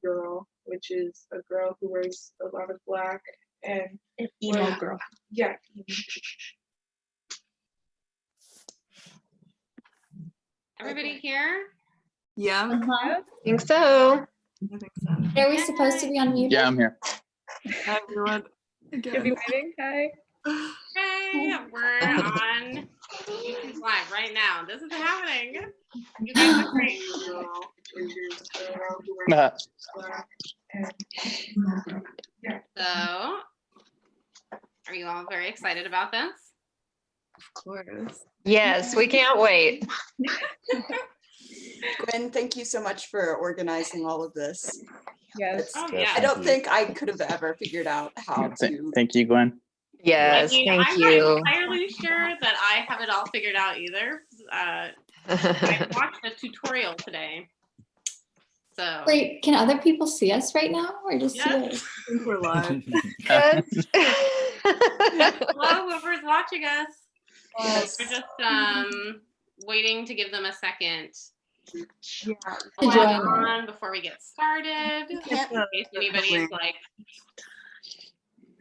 girl, which is a girl who wears a lot of black and an emo girl. Yeah. Everybody here? Yeah. Uh-huh. Think so. I think so. Are we supposed to be unmuted? Yeah, I'm here. Hi, everyone. Should be waiting. Hi. Hey, we're on YouTube Live right now. This is happening. You guys look great. So, are you all very excited about this? Of course. Yes, we can't wait. Gwen, thank you so much for organizing all of this. Yes. Oh, Yes, yeah. I don't think I could have ever figured out how to. Thank you, Gwen. Yes, I mean, thank I'm you. not entirely sure that I have it all figured out either. I watched a tutorial today. So Wait, can other people see us right now or just Yes. you? I think we're live. Yes. hello, whoever's watching us. Yes. We're just waiting to give them a second Yeah. to join log in. on before we get started. In Can't- case anybody is like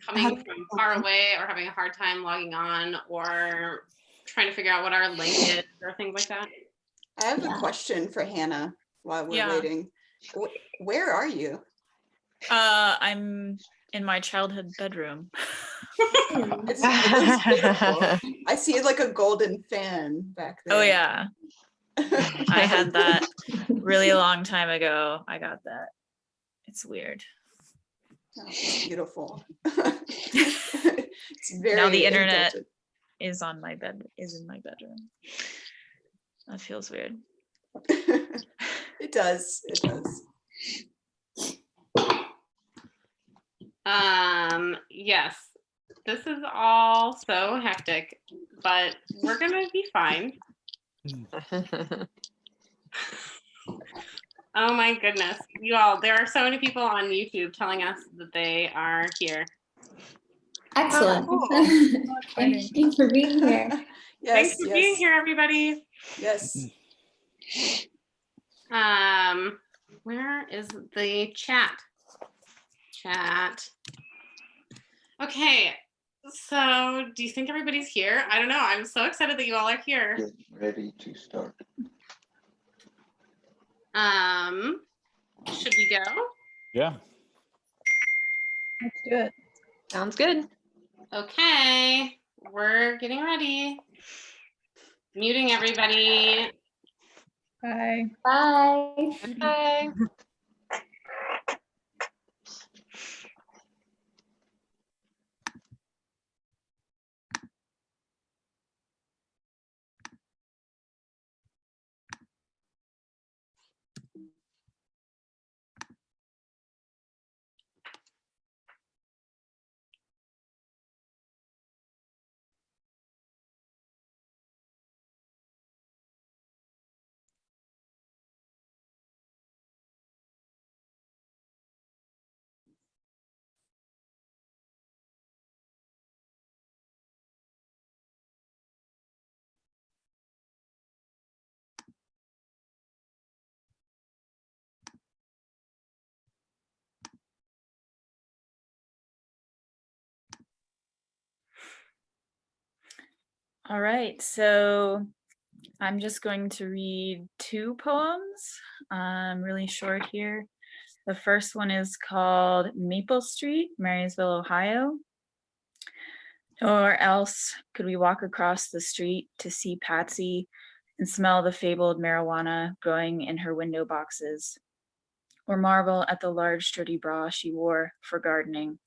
coming from far away or having a hard time logging on or trying to figure out what our link is or things like that. I have Yeah. a question for Hannah while we're Yeah. waiting. Where are you? I'm in my childhood bedroom. It looks beautiful. I see like a golden fan back there. Oh yeah, I had that really long time ago. I got that. It's weird. Oh, it's beautiful. It's very Now the internet indulgent. is in my bedroom. That feels weird. It does. It does. Yes, this is all so hectic, but we're gonna be fine. Oh my goodness, you all, there are so many people on YouTube telling us that they are here. Excellent. cool. Thank you for being here. Yes. Thanks for being Yes. here, everybody. Yes. Where is the chat? Okay, so do you think everybody's here? I don't know. I'm so excited that you all are here. Get ready to start. Should we go? Yeah. Let's do it. Sounds good. Okay, we're getting ready. Muting everybody. Bye. Bye. Bye. All right, so I'm just going to read two poems, really short here. The first one is called Maple Street, Marysville, Ohio. Or else could we walk across the street to see Patsy and smell the fabled marijuana growing in her window boxes, or marvel at the large sturdy bra she wore for gardening.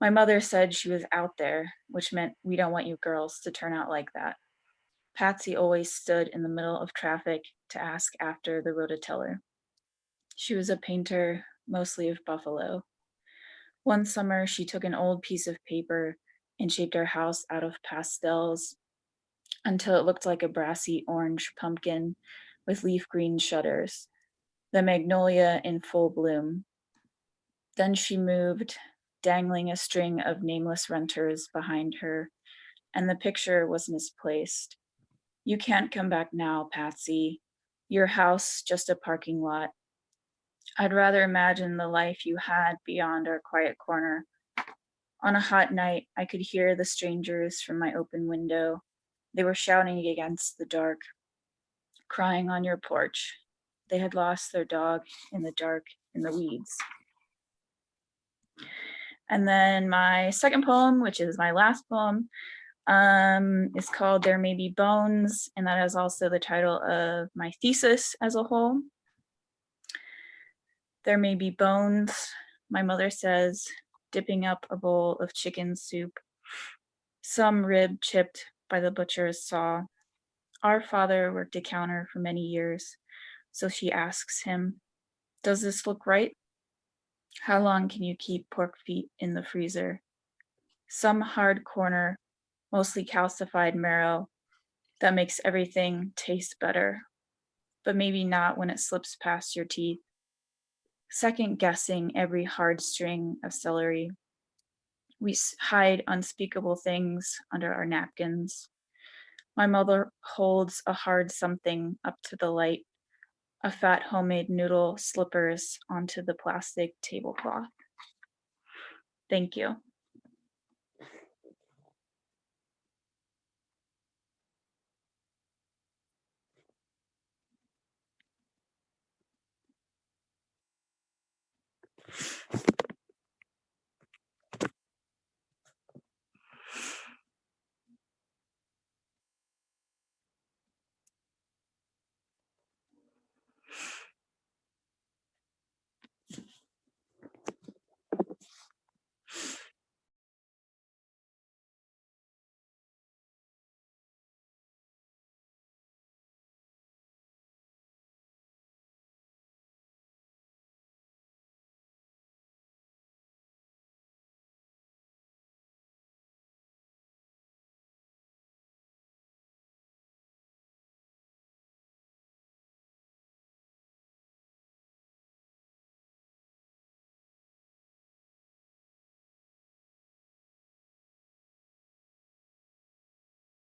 My mother said she was out there, which meant we don't want you girls to turn out like that. Patsy always stood in the middle of traffic to ask after the rototiller. She was a painter, mostly of buffalo. One summer, she took an old piece of paper and shaped our house out of pastels until it looked like a brassy orange pumpkin with leaf green shutters, the magnolia in full bloom. Then she moved, dangling a string of nameless renters behind her, and the picture was misplaced. You can't come back now, Patsy. Your house, just a parking lot. I'd rather imagine the life you had beyond our quiet corner. On a hot night, I could hear the strangers from my open window. They were shouting against the dark, crying on your porch. They had lost their dog in the dark, in the weeds. And then my second poem, which is my last poem, is called There May Be Bones, and that is also the title of my thesis as a whole. There may be bones, my mother says, dipping up a bowl of chicken soup. Some rib chipped by the butcher's saw. Our father worked a counter for many years, so she asks him, does this look right? How long can you keep pork feet in the freezer? Some hard corner, mostly calcified marrow, that makes everything taste better, but maybe not when it slips past your teeth. Second guessing every hard string of celery. We hide unspeakable things under our napkins. My mother holds a hard something up to the light, a fat homemade noodle slippers onto the plastic tablecloth. Thank you.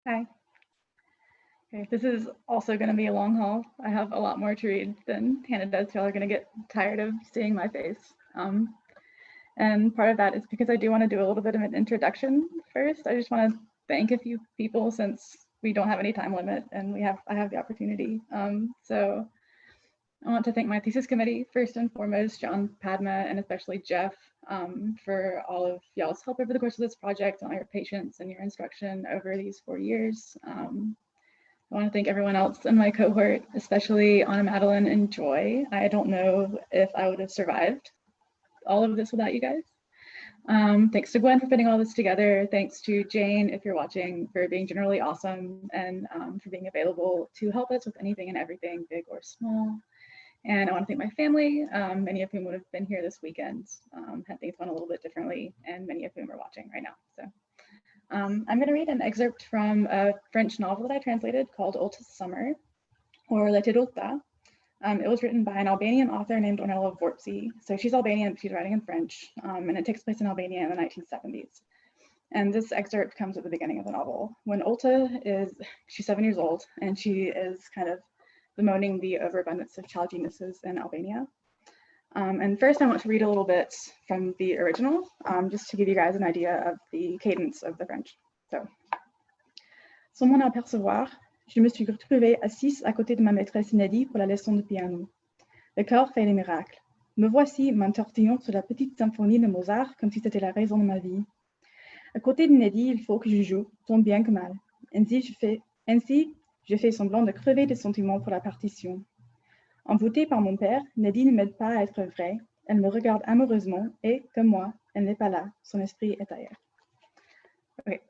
Hi. Okay, this is also going to be a long haul. I have a lot more to read than Hannah does. Y'all are going to get tired of seeing my face. And part of that is because I do want to do a little bit of an introduction first. I just want to thank a few people since we don't have any time limit and I have the opportunity. So I want to thank my thesis committee, first and foremost, John, Padma, and especially Jeff, for all of y'all's help over the course of this project and all your patience and your instruction over these 4 years. I want to thank everyone else in my cohort, especially Anna Madeline and Joy. I don't know if I would have survived all of this without you guys. Thanks to Gwen for putting all this together. Thanks to Jane, if you're watching, for being generally awesome and for being available to help us with anything and everything, big or small. And I want to thank my family, many of whom would have been here this weekend, had things gone a little bit differently, and many of whom are watching right now. So I'm going to read an excerpt from a French novel that I translated called Ulta's Summer, or L'été d'Ulta. It was written by an Albanian author named Ornella Vorpsi. So she's Albanian, but she's writing in French, and it takes place in Albania in the 1970s. And this excerpt comes at the beginning of the novel. When she's 7 years old, and she is kind of bemoaning the overabundance of child geniuses in Albania. And first I want to read a little bit from the original, just to give you guys an idea of the cadence of the French. So, sans m'en apercevoir, je me suis retrouvée assise à côté de ma maîtresse Neddy pour la leçon de piano. Le corps fait les miracles. Me voici m'entortillant sur la petite symphonie de Mozart comme si c'était la raison de ma vie. À côté de Neddy, il faut que je joue, tant bien que mal. Ainsi, je fais semblant de crever de sentiments pour la partition. Envoûtée par mon père, Neddy ne m'aide pas à être vraie. Elle me regarde amoureusement et, comme moi, elle n'est pas là. Son esprit est ailleurs. Okay.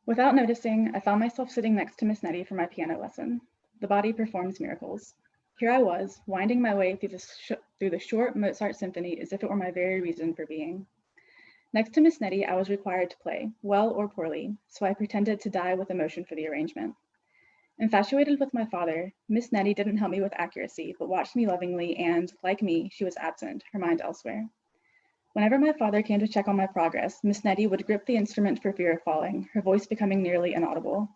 Without noticing, I found myself sitting next to Miss Nettie for my piano lesson. The body performs miracles. Here I was, winding my way through the short Mozart symphony as if it were my very reason for being. Next to Miss Nettie, I was required to play, well or poorly, so I pretended to die with emotion for the arrangement. Infatuated with my father, Miss Nettie didn't help me with accuracy, but watched me lovingly and, like me, she was absent, her mind elsewhere. Whenever my father came to check on my progress, Miss Nettie would grip the instrument for fear of falling, her voice becoming nearly inaudible.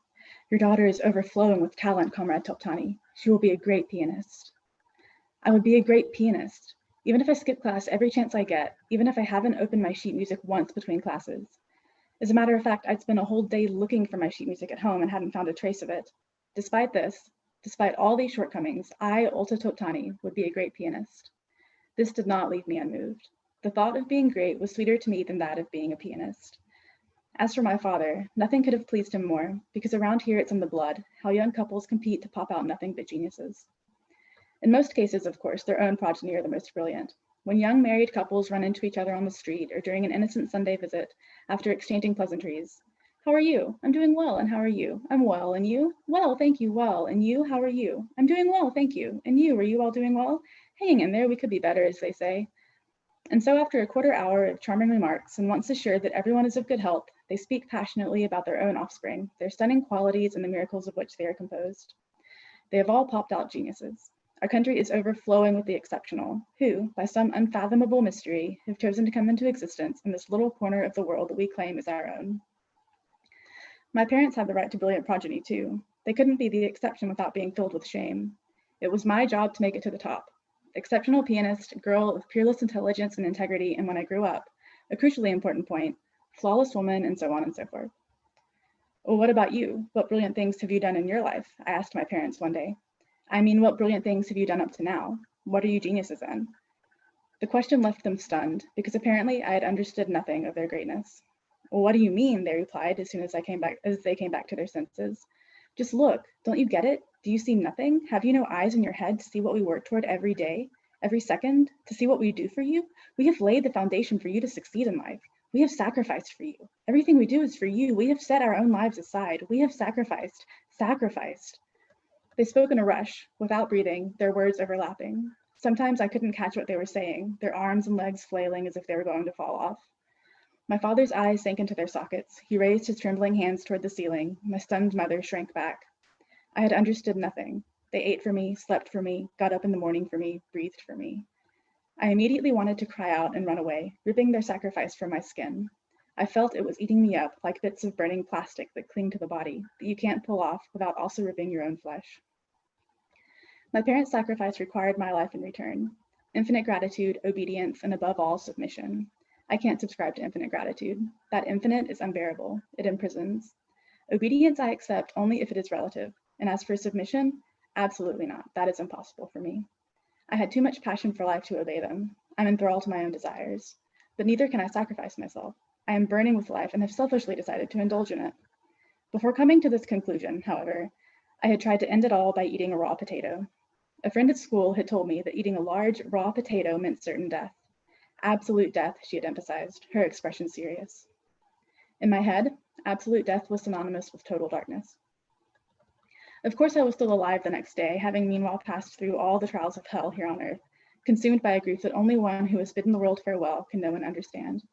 Your daughter is overflowing with talent, Comrade Toptani. She will be a great pianist. I would be a great pianist, even if I skip class every chance I get, even if I haven't opened my sheet music once between classes. As a matter of fact, I'd spent a whole day looking for my sheet music at home and hadn't found a trace of it. Despite this, despite all these shortcomings, I, Olta Toptani, would be a great pianist. This did not leave me unmoved. The thought of being great was sweeter to me than that of being a pianist. As for my father, nothing could have pleased him more, because around here it's in the blood, how young couples compete to pop out nothing but geniuses. In most cases, of course, their own progeny are the most brilliant. When young married couples run into each other on the street or during an innocent Sunday visit, after exchanging pleasantries, "How are you? I'm doing well, and how are you? I'm well, and you? Well, thank you, well, and you? How are you? I'm doing well, thank you. And you, are you all doing well? Hanging in there, we could be better, as they say." And so after a quarter hour of charming remarks, and once assured that everyone is of good health, they speak passionately about their own offspring, their stunning qualities and the miracles of which they are composed. They have all popped out geniuses. Our country is overflowing with the exceptional, who, by some unfathomable mystery, have chosen to come into existence in this little corner of the world that we claim is our own. My parents had the right to brilliant progeny too. They couldn't be the exception without being filled with shame. It was my job to make it to the top. Exceptional pianist, girl of peerless intelligence and integrity, and when I grew up, a crucially important point, flawless woman, and so on and so forth. Well, what about you? What brilliant things have you done in your life? I asked my parents one day. I mean, what brilliant things have you done up to now? What are you geniuses in? The question left them stunned, because apparently I had understood nothing of their greatness. Well, what do you mean? They replied as soon as they came back to their senses. Just look, don't you get it? Do you see nothing? Have you no eyes in your head to see what we work toward every day, every second, to see what we do for you? We have laid the foundation for you to succeed in life. We have sacrificed for you. Everything we do is for you. We have set our own lives aside. We have sacrificed. They spoke in a rush, without breathing, their words overlapping. Sometimes I couldn't catch what they were saying, their arms and legs flailing as if they were going to fall off. My father's eyes sank into their sockets. He raised his trembling hands toward the ceiling. My stunned mother shrank back. I had understood nothing. They ate for me, slept for me, got up in the morning for me, breathed for me. I immediately wanted to cry out and run away, ripping their sacrifice from my skin. I felt it was eating me up like bits of burning plastic that cling to the body, that you can't pull off without also ripping your own flesh. My parents' sacrifice required my life in return. Infinite gratitude, obedience, and above all, submission. I can't subscribe to infinite gratitude. That infinite is unbearable. It imprisons. Obedience I accept only if it is relative. And as for submission, absolutely not. That is impossible for me. I had too much passion for life to obey them. I'm enthralled to my own desires. But neither can I sacrifice myself. I am burning with life and have selfishly decided to indulge in it. Before coming to this conclusion, however, I had tried to end it all by eating a raw potato. A friend at school had told me that eating a large raw potato meant certain death. Absolute death, she had emphasized, her expression serious. In my head, absolute death was synonymous with total darkness. Of course, I was still alive the next day, having meanwhile passed through all the trials of hell here on earth, consumed by a grief that only one who has bidden the world farewell can know and understand.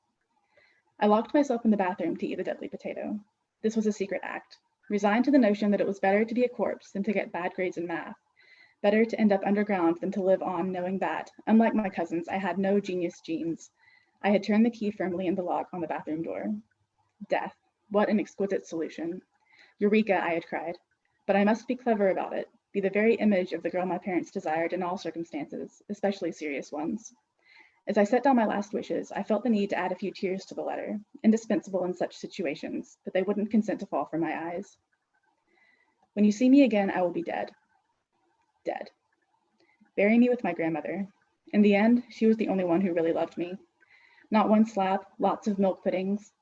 I locked myself in the bathroom to eat the deadly potato. This was a secret act, resigned to the notion that it was better to be a corpse than to get bad grades in math, better to end up underground than to live on knowing that, unlike my cousins, I had no genius genes. I had turned the key firmly in the lock on the bathroom door. Death, what an exquisite solution. Eureka, I had cried. But I must be clever about it, be the very image of the girl my parents desired in all circumstances, especially serious ones. As I set down my last wishes, I felt the need to add a few tears to the letter, indispensable in such situations, but they wouldn't consent to fall from my eyes. When you see me again, I will be dead. Dead. Bury me with my grandmother. In the end, she was the only one who really loved me. Not one slap, lots of milk puddings.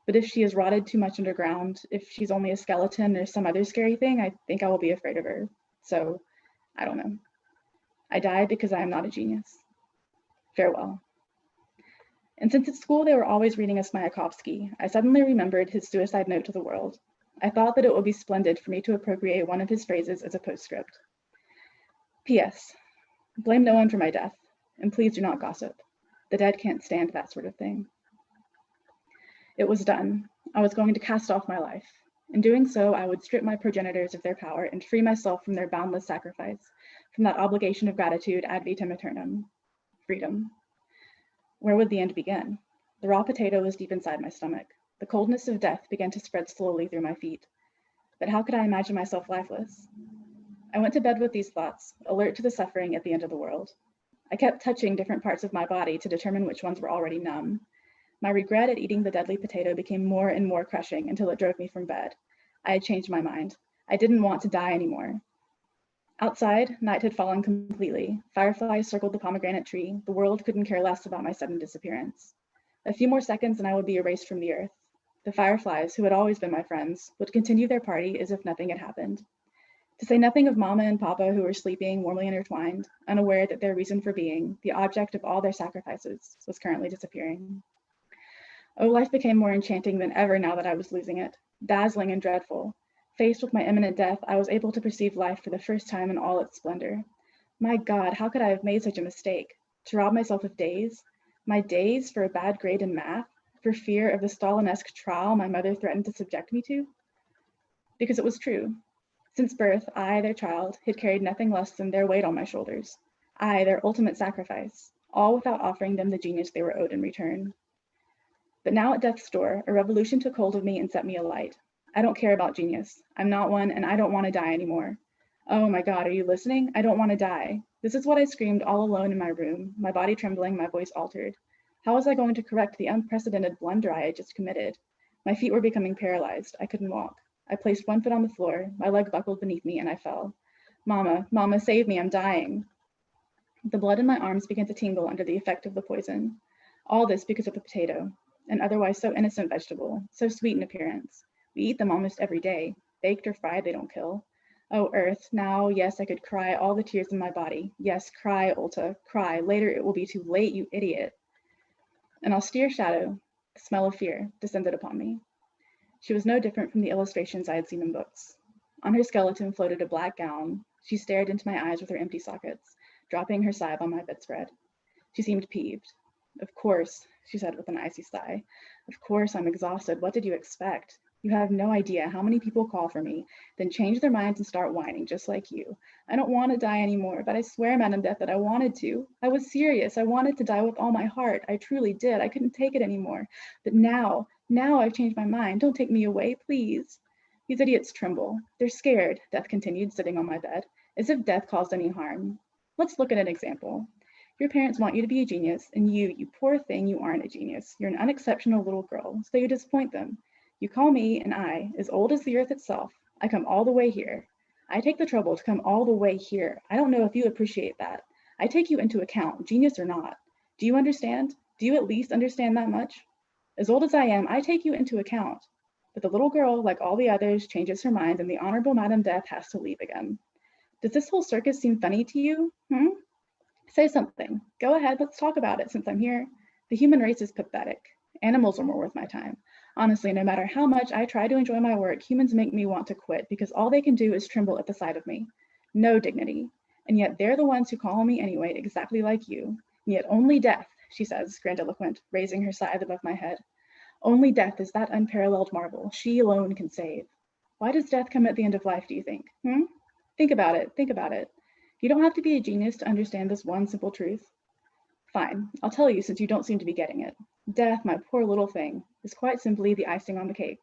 But if she is rotted too much underground, if she's only a skeleton or some other scary thing, I think I will be afraid of her. So, I don't know. I died because I am not a genius. Farewell. And since at school they were always reading us Mayakovsky, I suddenly remembered his suicide note to the world. I thought that it would be splendid for me to appropriate one of his phrases as a postscript. P.S. Blame no one for my death, and please do not gossip. The dead can't stand that sort of thing. It was done. I was going to cast off my life. In doing so, I would strip my progenitors of their power and free myself from their boundless sacrifice, from that obligation of gratitude ad vitam aeternam. Freedom. Where would the end begin? The raw potato was deep inside my stomach. The coldness of death began to spread slowly through my feet. but how could I imagine myself lifeless? I went to bed with these thoughts, alert to the suffering at the end of the world. I kept touching different parts of my body to determine which ones were already numb. My regret at eating the deadly potato became more and more crushing until it drove me from bed. I had changed my mind. I didn't want to die anymore. Outside, night had fallen completely. Fireflies circled the pomegranate tree. The world couldn't care less about my sudden disappearance. A few more seconds and I would be erased from the earth. The fireflies, who had always been my friends, would continue their party as if nothing had happened. To say nothing of Mama and Papa, who were sleeping, warmly intertwined, unaware that their reason for being, the object of all their sacrifices, was currently disappearing. Oh, life became more enchanting than ever now that I was losing it, dazzling and dreadful. Faced with my imminent death, I was able to perceive life for the first time in all its splendor. My God, how could I have made such a mistake? To rob myself of days? My days for a bad grade in math? For fear of the Stalinesque trial my mother threatened to subject me to? Because it was true. Since birth, I, their child, had carried nothing less than their weight on my shoulders. I, their ultimate sacrifice, all without offering them the genius they were owed in return. But now at death's door, a revolution took hold of me and set me alight. I don't care about genius. I'm not one, and I don't want to die anymore. Oh my God, are you listening? I don't want to die. This is what I screamed all alone in my room, my body trembling, my voice altered. How was I going to correct the unprecedented blunder I had just committed? My feet were becoming paralyzed. I couldn't walk. I placed one foot on the floor, my leg buckled beneath me, and I fell. Mama, Mama, save me, I'm dying. The blood in my arms began to tingle under the effect of the poison. All this because of the potato, an otherwise so innocent vegetable, so sweet in appearance. We eat them almost every day. Baked or fried, they don't kill. Oh, Earth, now, yes, I could cry all the tears in my body. Yes, cry, Ulta, cry. Later it will be too late, you idiot. An austere shadow, the smell of fear, descended upon me. She was no different from the illustrations I had seen in books. On her skeleton floated a black gown. She stared into my eyes with her empty sockets, dropping her scythe on my bedspread. She seemed peeved. Of course, she said with an icy sigh. Of course, I'm exhausted. What did you expect? You have no idea how many people call for me, then change their minds and start whining, just like you. I don't want to die anymore, but I swear, Madam Death, that I wanted to. I was serious. I wanted to die with all my heart. I truly did. I couldn't take it anymore. But now I've changed my mind. Don't take me away, please. These idiots tremble. They're scared, Death continued, sitting on my bed, as if death caused any harm. Let's look at an example. Your parents want you to be a genius, and you poor thing, you aren't a genius. You're an unexceptional little girl, so you disappoint them. You call me, and I, as old as the earth itself, I come all the way here. I take the trouble to come all the way here. I don't know if you appreciate that. I take you into account, genius or not. Do you understand? Do you at least understand that much? As old as I am, I take you into account. But the little girl, like all the others, changes her mind, and the Honorable Madam Death has to leave again. Does this whole circus seem funny to you? Say something. Go ahead, let's talk about it since I'm here. The human race is pathetic. Animals are more worth my time. Honestly, no matter how much I try to enjoy my work, humans make me want to quit because all they can do is tremble at the sight of me. No dignity. And yet they're the ones who call me anyway, exactly like you. And yet only death, she says, grandiloquent, raising her scythe above my head. Only death is that unparalleled marvel. She alone can save. Why does death come at the end of life, do you think? Think about it. Think about it. You don't have to be a genius to understand this one simple truth. Fine, I'll tell you since you don't seem to be getting it. Death, my poor little thing, is quite simply the icing on the cake.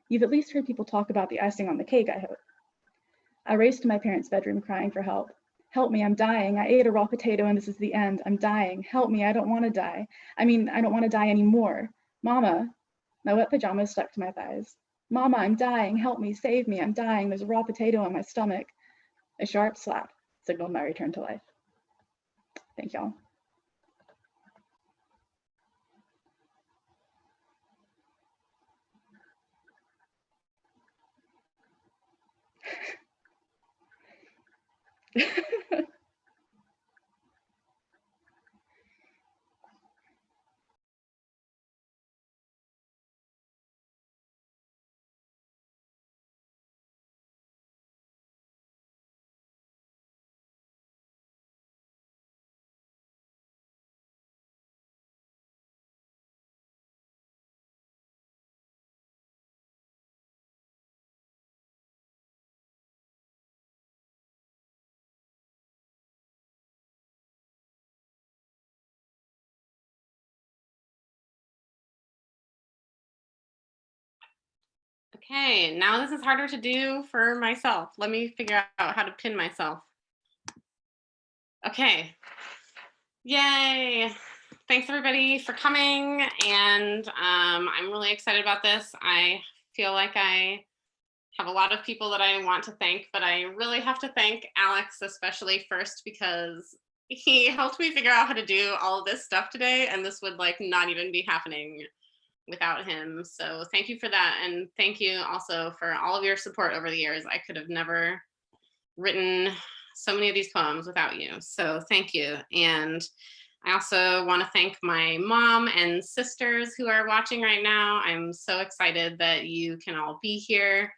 You've at least heard people talk about the icing on the cake, I hope. I raced to my parents' bedroom crying for help. Help me, I'm dying. I ate a raw potato and this is the end. I'm dying. Help me, I don't want to die. I don't want to die anymore. Mama. My wet pajamas stuck to my thighs. Mama, I'm dying. Help me, save me. I'm dying. There's a raw potato in my stomach. A sharp slap signaled my return to life. Thank y'all. Okay, now this is harder to do for myself. Let me figure out how to pin myself. Okay. Yay. Thanks everybody for coming. And I'm really excited about this. I feel like I have a lot of people that I want to thank, but I really have to thank Alex especially first because he helped me figure out how to do all of this stuff today, and this would like not even be happening without him. So thank you for that. And thank you also for all of your support over the years. I could have never written so many of these poems without you. So thank you. And I also want to thank my mom and sisters who are watching right now. I'm so excited that you can all be here.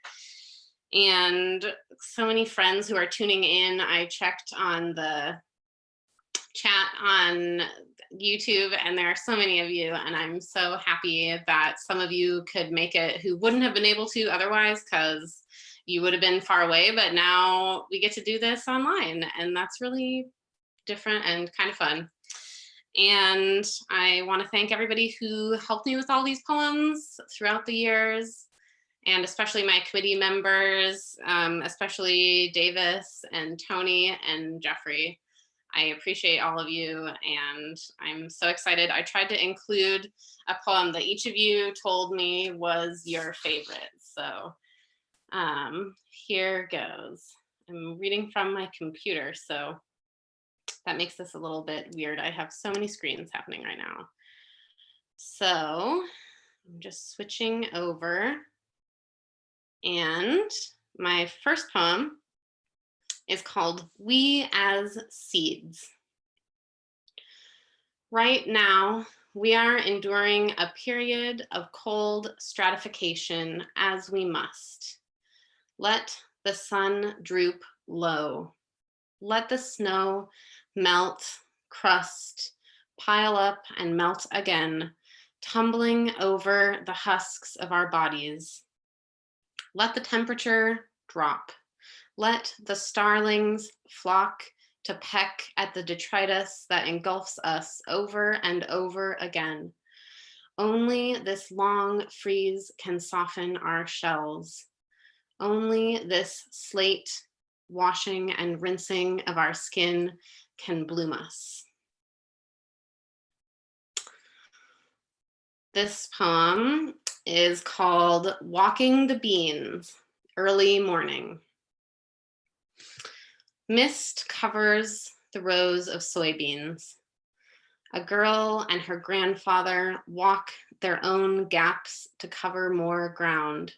And so many friends who are tuning in. I checked on the chat on YouTube and there are so many of you, and I'm so happy that some of you could make it who wouldn't have been able to otherwise because you would have been far away, but now we get to do this online and that's really different and kind of fun. And I want to thank everybody who helped me with all these poems throughout the years, and especially my committee members, especially Davis and Tony and Jeffrey. I appreciate all of you and I'm so excited. I tried to include a poem that each of you told me was your favorite. So here goes. I'm reading from my computer, so that makes this a little bit weird. I have so many screens happening right now. So I'm just switching over. And my first poem is called We as Seeds. Right now, we are enduring a period of cold stratification as we must. Let the sun droop low. Let the snow melt, crust, pile up and melt again, tumbling over the husks of our bodies. Let the temperature drop. Let the starlings flock to peck at the detritus that engulfs us over and over again. Only this long freeze can soften our shells. Only this slate washing and rinsing of our skin can bloom us. This poem is called Walking the Beans, Early Morning. Mist covers the rows of soybeans. A girl and her grandfather walk their own gaps to cover more ground.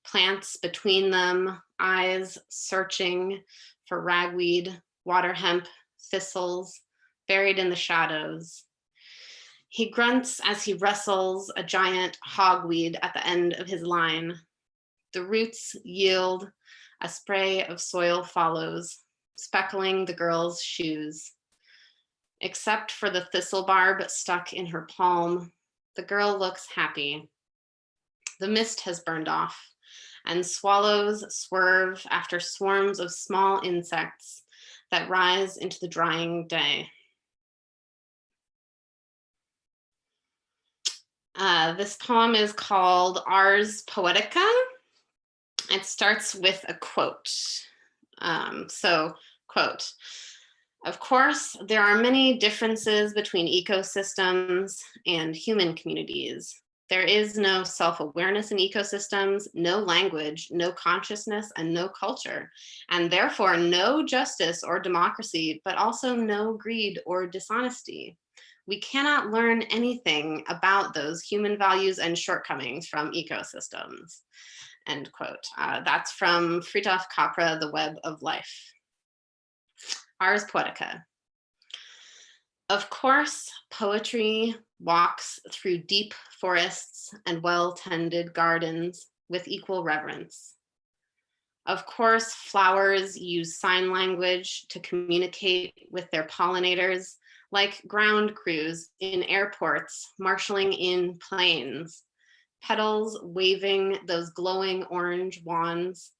Plants between them, eyes searching for ragweed, water hemp, thistles, buried in the shadows. He grunts as he wrestles a giant hogweed at the end of his line. The roots yield, a spray of soil follows, speckling the girl's shoes. Except for the thistle barb stuck in her palm, the girl looks happy. The mist has burned off, and swallows swerve after swarms of small insects that rise into the drying day. This poem is called Ars Poetica. It starts with a quote. Quote, of course, there are many differences between ecosystems and human communities. There is no self-awareness in ecosystems, no language, no consciousness, and no culture, and therefore no justice or democracy, but also no greed or dishonesty. We cannot learn anything about those human values and shortcomings from ecosystems, end quote. That's from Fritjof Capra, The Web of Life. Ars Poetica. Of course, poetry walks through deep forests and well-tended gardens with equal reverence. Of course, flowers use sign language to communicate with their pollinators, like ground crews in airports marshaling in planes, petals waving those glowing orange wands,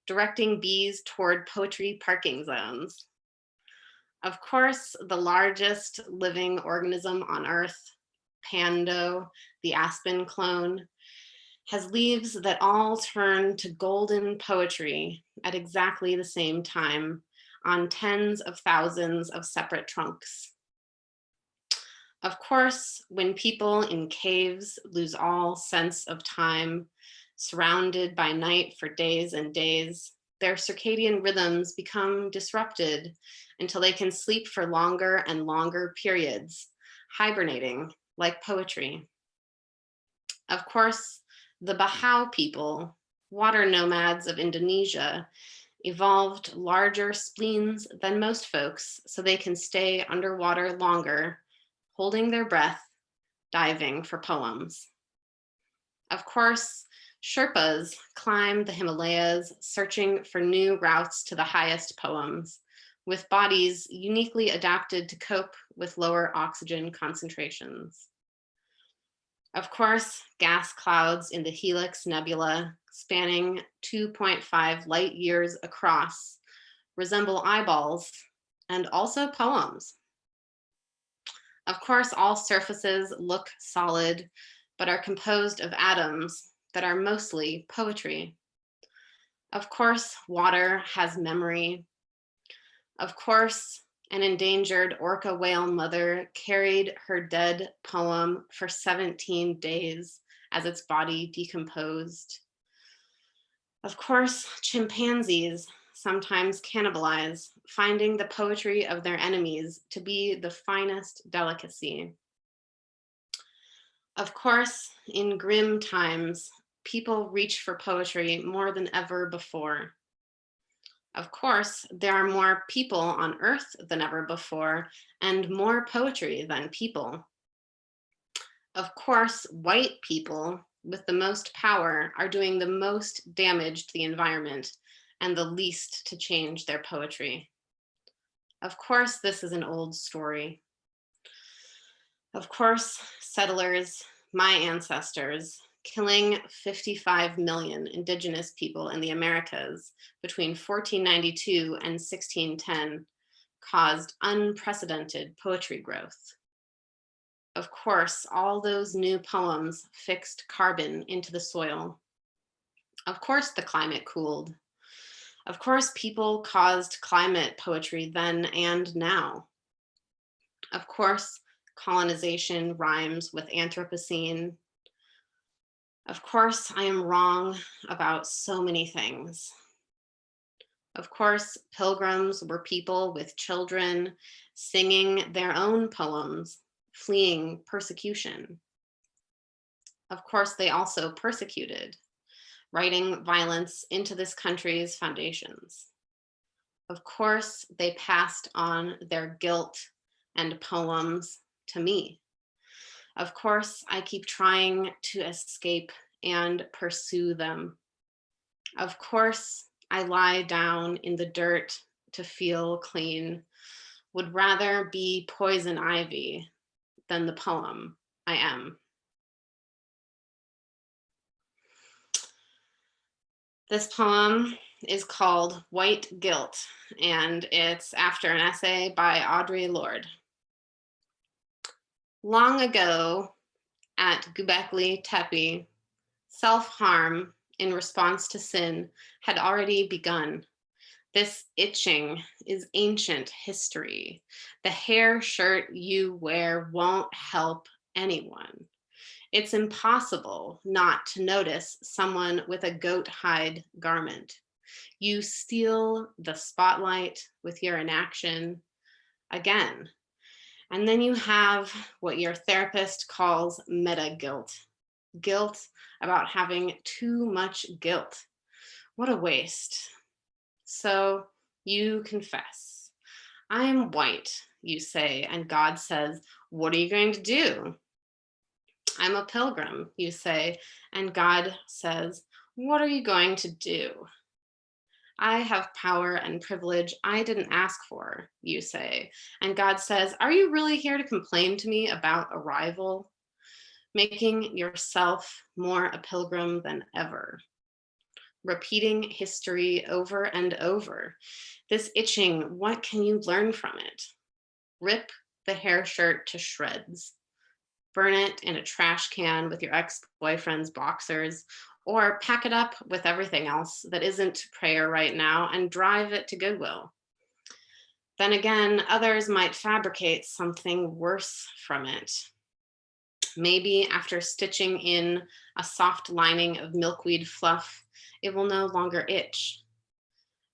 directing bees toward poetry parking zones. Of course, the largest living organism on Earth, Pando, the aspen clone, has leaves that all turn to golden poetry at exactly the same time on tens of thousands of separate trunks. Of course, when people in caves lose all sense of time, surrounded by night for days and days, their circadian rhythms become disrupted until they can sleep for longer and longer periods, hibernating like poetry. Of course, the Bahau people, water nomads of Indonesia, evolved larger spleens than most folks so they can stay underwater longer, holding their breath, diving for poems. Of course, Sherpas climb the Himalayas, searching for new routes to the highest poems, with bodies uniquely adapted to cope with lower oxygen concentrations. Of course, gas clouds in the Helix Nebula, spanning 2.5 light years across, resemble eyeballs and also poems. Of course, all surfaces look solid, but are composed of atoms that are mostly poetry. Of course, water has memory. Of course, an endangered orca whale mother carried her dead poem for 17 days as its body decomposed. Of course, chimpanzees sometimes cannibalize, finding the poetry of their enemies to be the finest delicacy. Of course, in grim times, people reach for poetry more than ever before. Of course, there are more people on Earth than ever before, and more poetry than people. Of course, white people with the most power are doing the most damage to the environment and the least to change their poetry. Of course, this is an old story. Of course, settlers, my ancestors, killing 55 million indigenous people in the Americas between 1492 and 1610 caused unprecedented poetry growth. Of course, all those new poems fixed carbon into the soil. Of course, the climate cooled. Of course, people caused climate poetry then and now. Of course, colonization rhymes with Anthropocene. Of course, I am wrong about so many things. Of course, pilgrims were people with children singing their own poems, fleeing persecution. Of course, they also persecuted, writing violence into this country's foundations. Of course, they passed on their guilt and poems to me. Of course, I keep trying to escape and pursue them. Of course, I lie down in the dirt to feel clean, would rather be poison ivy than the poem I am. This poem is called White Guilt, and it's after an essay by Audre Lorde. Long ago at Göbekli Tepe, self-harm in response to sin had already begun. This itching is ancient history. The hair shirt you wear won't help anyone. It's impossible not to notice someone with a goat hide garment. You steal the spotlight with your inaction again. And then you have what your therapist calls meta guilt. Guilt about having too much guilt. What a waste. So you confess. I'm white, you say, and God says, what are you going to do? I'm a pilgrim, you say, and God says, what are you going to do? I have power and privilege I didn't ask for, you say, and God says, are you really here to complain to me about arrival? Making yourself more a pilgrim than ever. Repeating history over and over. This itching, what can you learn from it? Rip the hair shirt to shreds. burn it in a trash can with your ex-boyfriend's boxers, or pack it up with everything else that isn't prayer right now and drive it to Goodwill. Then again, others might fabricate something worse from it. Maybe after stitching in a soft lining of milkweed fluff, it will no longer itch.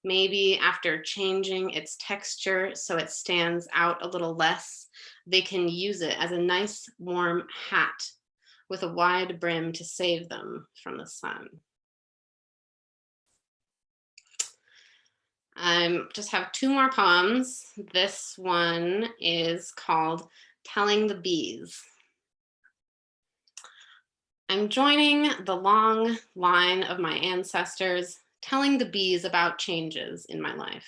Maybe after changing its texture so it stands out a little less, they can use it as a nice warm hat with a wide brim to save them from the sun. I just have two more poems. This one is called Telling the Bees. I'm joining the long line of my ancestors, telling the bees about changes in my life.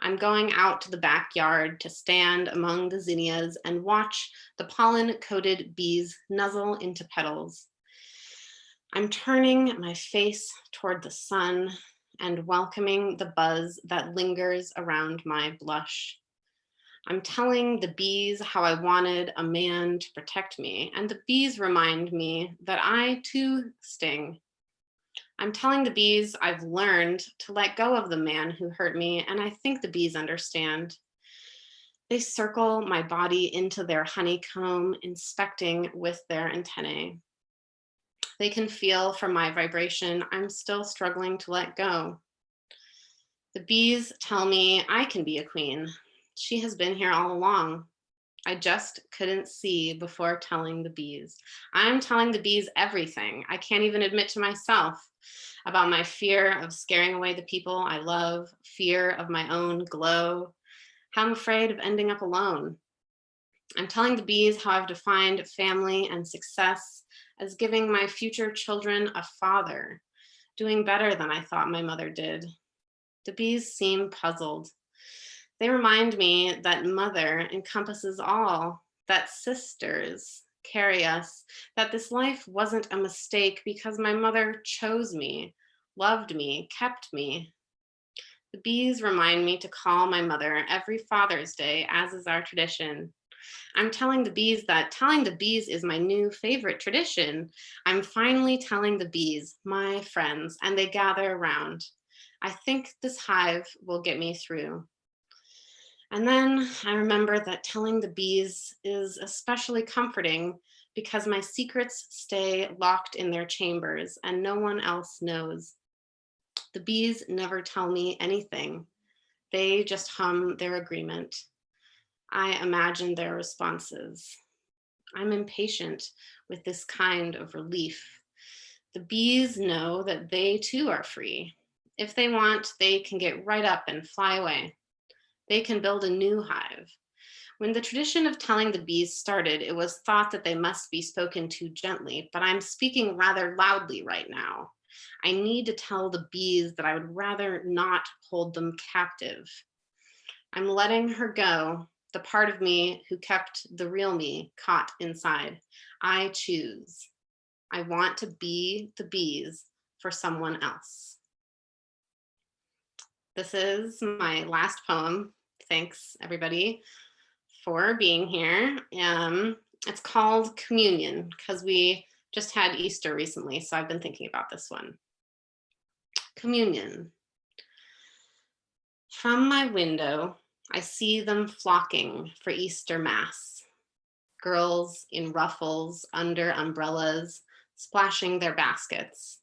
I'm going out to the backyard to stand among the zinnias and watch the pollen-coated bees nuzzle into petals. I'm turning my face toward the sun and welcoming the buzz that lingers around my blush. I'm telling the bees how I wanted a man to protect me, and the bees remind me that I too sting. I'm telling the bees I've learned to let go of the man who hurt me, and I think the bees understand. They circle my body into their honeycomb, inspecting with their antennae. They can feel from my vibration I'm still struggling to let go. The bees tell me I can be a queen. She has been here all along. I just couldn't see before telling the bees. I'm telling the bees everything I can't even admit to myself about my fear of scaring away the people I love, fear of my own glow, how I'm afraid of ending up alone. I'm telling the bees how I've defined family and success as giving my future children a father, doing better than I thought my mother did. The bees seem puzzled. They remind me that mother encompasses all, that sisters carry us, that this life wasn't a mistake because my mother chose me, loved me, kept me. The bees remind me to call my mother every Father's Day, as is our tradition. I'm telling the bees that telling the bees is my new favorite tradition. I'm finally telling the bees, my friends, and they gather around. I think this hive will get me through. And then I remember that telling the bees is especially comforting because my secrets stay locked in their chambers and no one else knows. The bees never tell me anything. They just hum their agreement. I imagine their responses. I'm impatient with this kind of relief. The bees know that they too are free. If they want, they can get right up and fly away. They can build a new hive. When the tradition of telling the bees started, it was thought that they must be spoken to gently, but I'm speaking rather loudly right now. I need to tell the bees that I would rather not hold them captive. I'm letting her go, the part of me who kept the real me caught inside. I choose. I want to be the bees for someone else. This is my last poem. Thanks everybody for being here. It's called Communion because we just had Easter recently, so I've been thinking about this one. Communion. From my window, I see them flocking for Easter Mass. Girls in ruffles under umbrellas, splashing their baskets.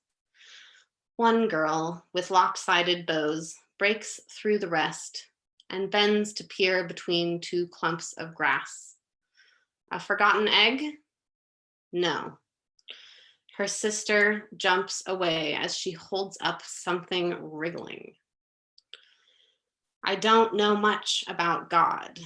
One girl with lopsided bows breaks through the rest and bends to peer between two clumps of grass. A forgotten egg? No. Her sister jumps away as she holds up something wriggling. I don't know much about God,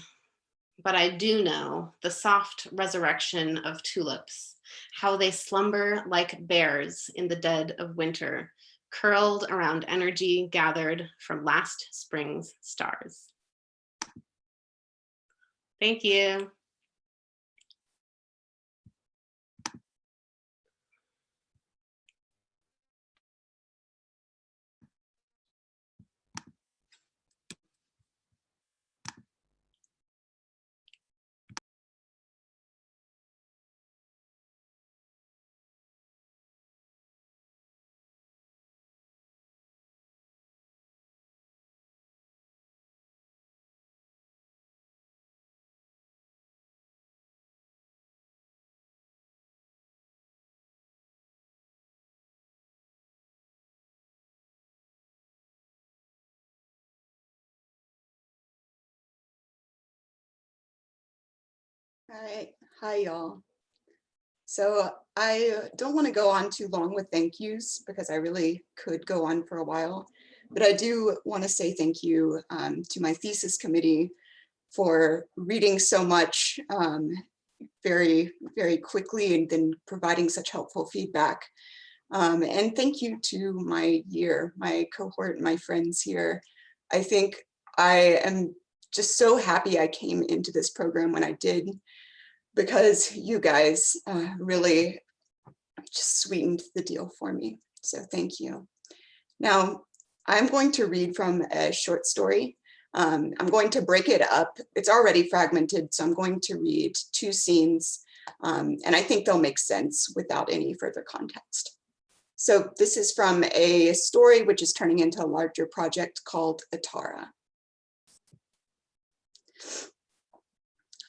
but I do know the soft resurrection of tulips, how they slumber like bears in the dead of winter, curled around energy gathered from last spring's stars. Thank you. All right, hi y'all. So I don't want to go on too long with thank yous because I really could go on for a while, but I do want to say thank you to my thesis committee for reading so much very, very quickly and then providing such helpful feedback. And thank you to my cohort, my friends here. I think I am just so happy I came into this program when I did, because you guys really just sweetened the deal for me. So thank you. Now, I'm going to read from a short story. I'm going to break it up. It's already fragmented, so I'm going to read 2 scenes, and I think they'll make sense without any further context. So this is from a story which is turning into a larger project called Atara.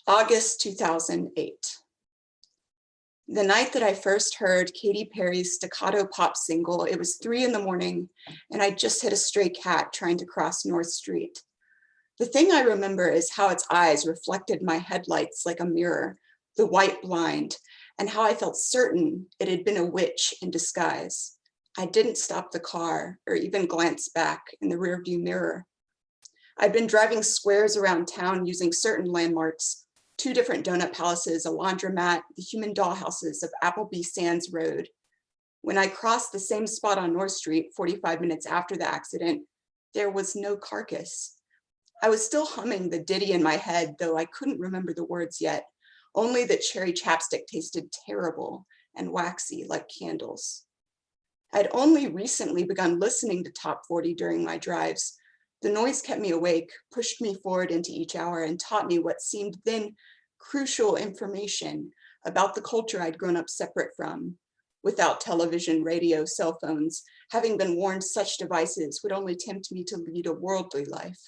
August 2008. The night that I first heard Katy Perry's staccato pop single, it was 3 in the morning, and I just hit a stray cat trying to cross North Street. The thing I remember is how its eyes reflected my headlights like a mirror, the white blind, and how I felt certain it had been a witch in disguise. I didn't stop the car or even glance back in the rearview mirror. I'd been driving squares around town using certain landmarks, 2 different donut palaces, a laundromat, the human dollhouses of Appleby Sands Road. When I crossed the same spot on North Street 45 minutes after the accident, there was no carcass. I was still humming the ditty in my head, though I couldn't remember the words yet, only that cherry chapstick tasted terrible and waxy like candles. I'd only recently begun listening to Top 40 during my drives. The noise kept me awake, pushed me forward into each hour, and taught me what seemed then crucial information about the culture I'd grown up separate from. Without television, radio, cell phones, having been warned such devices would only tempt me to lead a worldly life.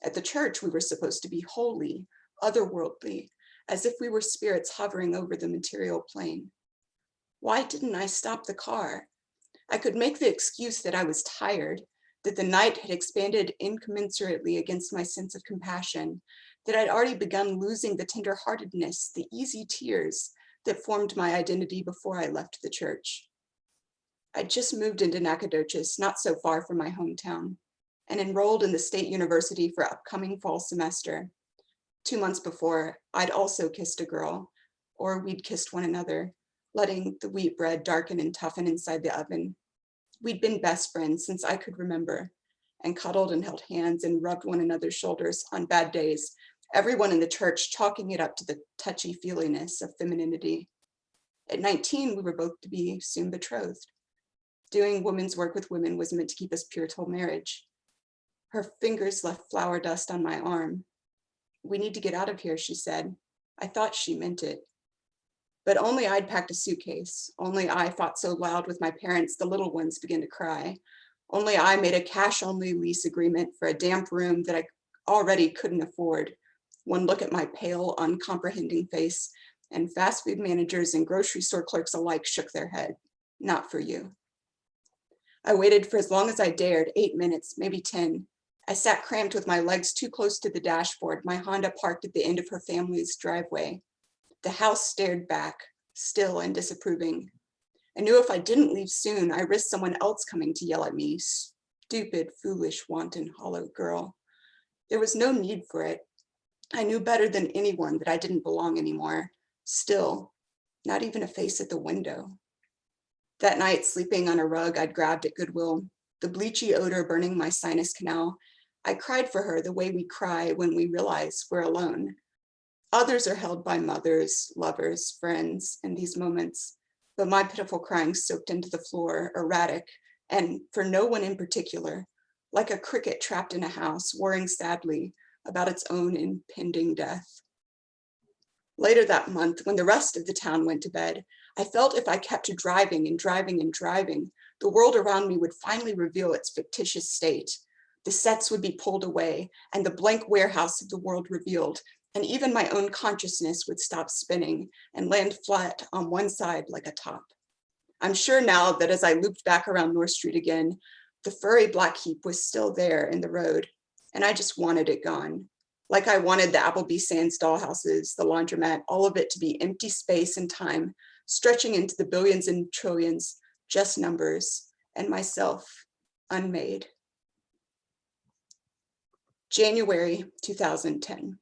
At the church, we were supposed to be holy, otherworldly, as if we were spirits hovering over the material plane. Why didn't I stop the car? I could make the excuse that I was tired, that the night had expanded incommensurately against my sense of compassion, that I'd already begun losing the tenderheartedness, the easy tears that formed my identity before I left the church. I'd just moved into Nacogdoches, not so far from my hometown, and enrolled in the state university for upcoming fall semester. 2 months before, I'd also kissed a girl, or we'd kissed one another, letting the wheat bread darken and toughen inside the oven. We'd been best friends since I could remember, and cuddled and held hands and rubbed one another's shoulders on bad days, everyone in the church chalking it up to the touchy-feeliness of femininity. At 19, we were both to be soon betrothed. Doing women's work with women was meant to keep us pure till marriage. Her fingers left flour dust on my arm. "We need to get out of here," she said. I thought she meant it. But only I'd packed a suitcase. Only I fought so loud with my parents, the little ones began to cry. Only I made a cash-only lease agreement for a damp room that I already couldn't afford. One look at my pale, uncomprehending face, and fast food managers and grocery store clerks alike shook their head. Not for you. I waited for as long as I dared, 8 minutes, maybe 10. I sat cramped with my legs too close to the dashboard, my Honda parked at the end of her family's driveway. The house stared back, still and disapproving. I knew if I didn't leave soon, I risked someone else coming to yell at me. Stupid, foolish, wanton, hollow girl. There was no need for it. I knew better than anyone that I didn't belong anymore. Still, not even a face at the window. That night, sleeping on a rug I'd grabbed at Goodwill, the bleachy odor burning my sinus canal, I cried for her the way we cry when we realize we're alone. Others are held by mothers, lovers, friends in these moments, but my pitiful crying soaked into the floor, erratic, and for no one in particular, like a cricket trapped in a house, worrying sadly about its own impending death. Later that month, when the rest of the town went to bed, I felt if I kept driving and driving and driving, the world around me would finally reveal its fictitious state. The sets would be pulled away and the blank warehouse of the world revealed, and even my own consciousness would stop spinning and land flat on one side like a top. I'm sure now that as I looped back around North Street again, the furry black heap was still there in the road, and I just wanted it gone. Like I wanted the Applebee Sands dollhouses, the laundromat, all of it to be empty space and time, stretching into the billions and trillions, just numbers, and myself, unmade. January 2010.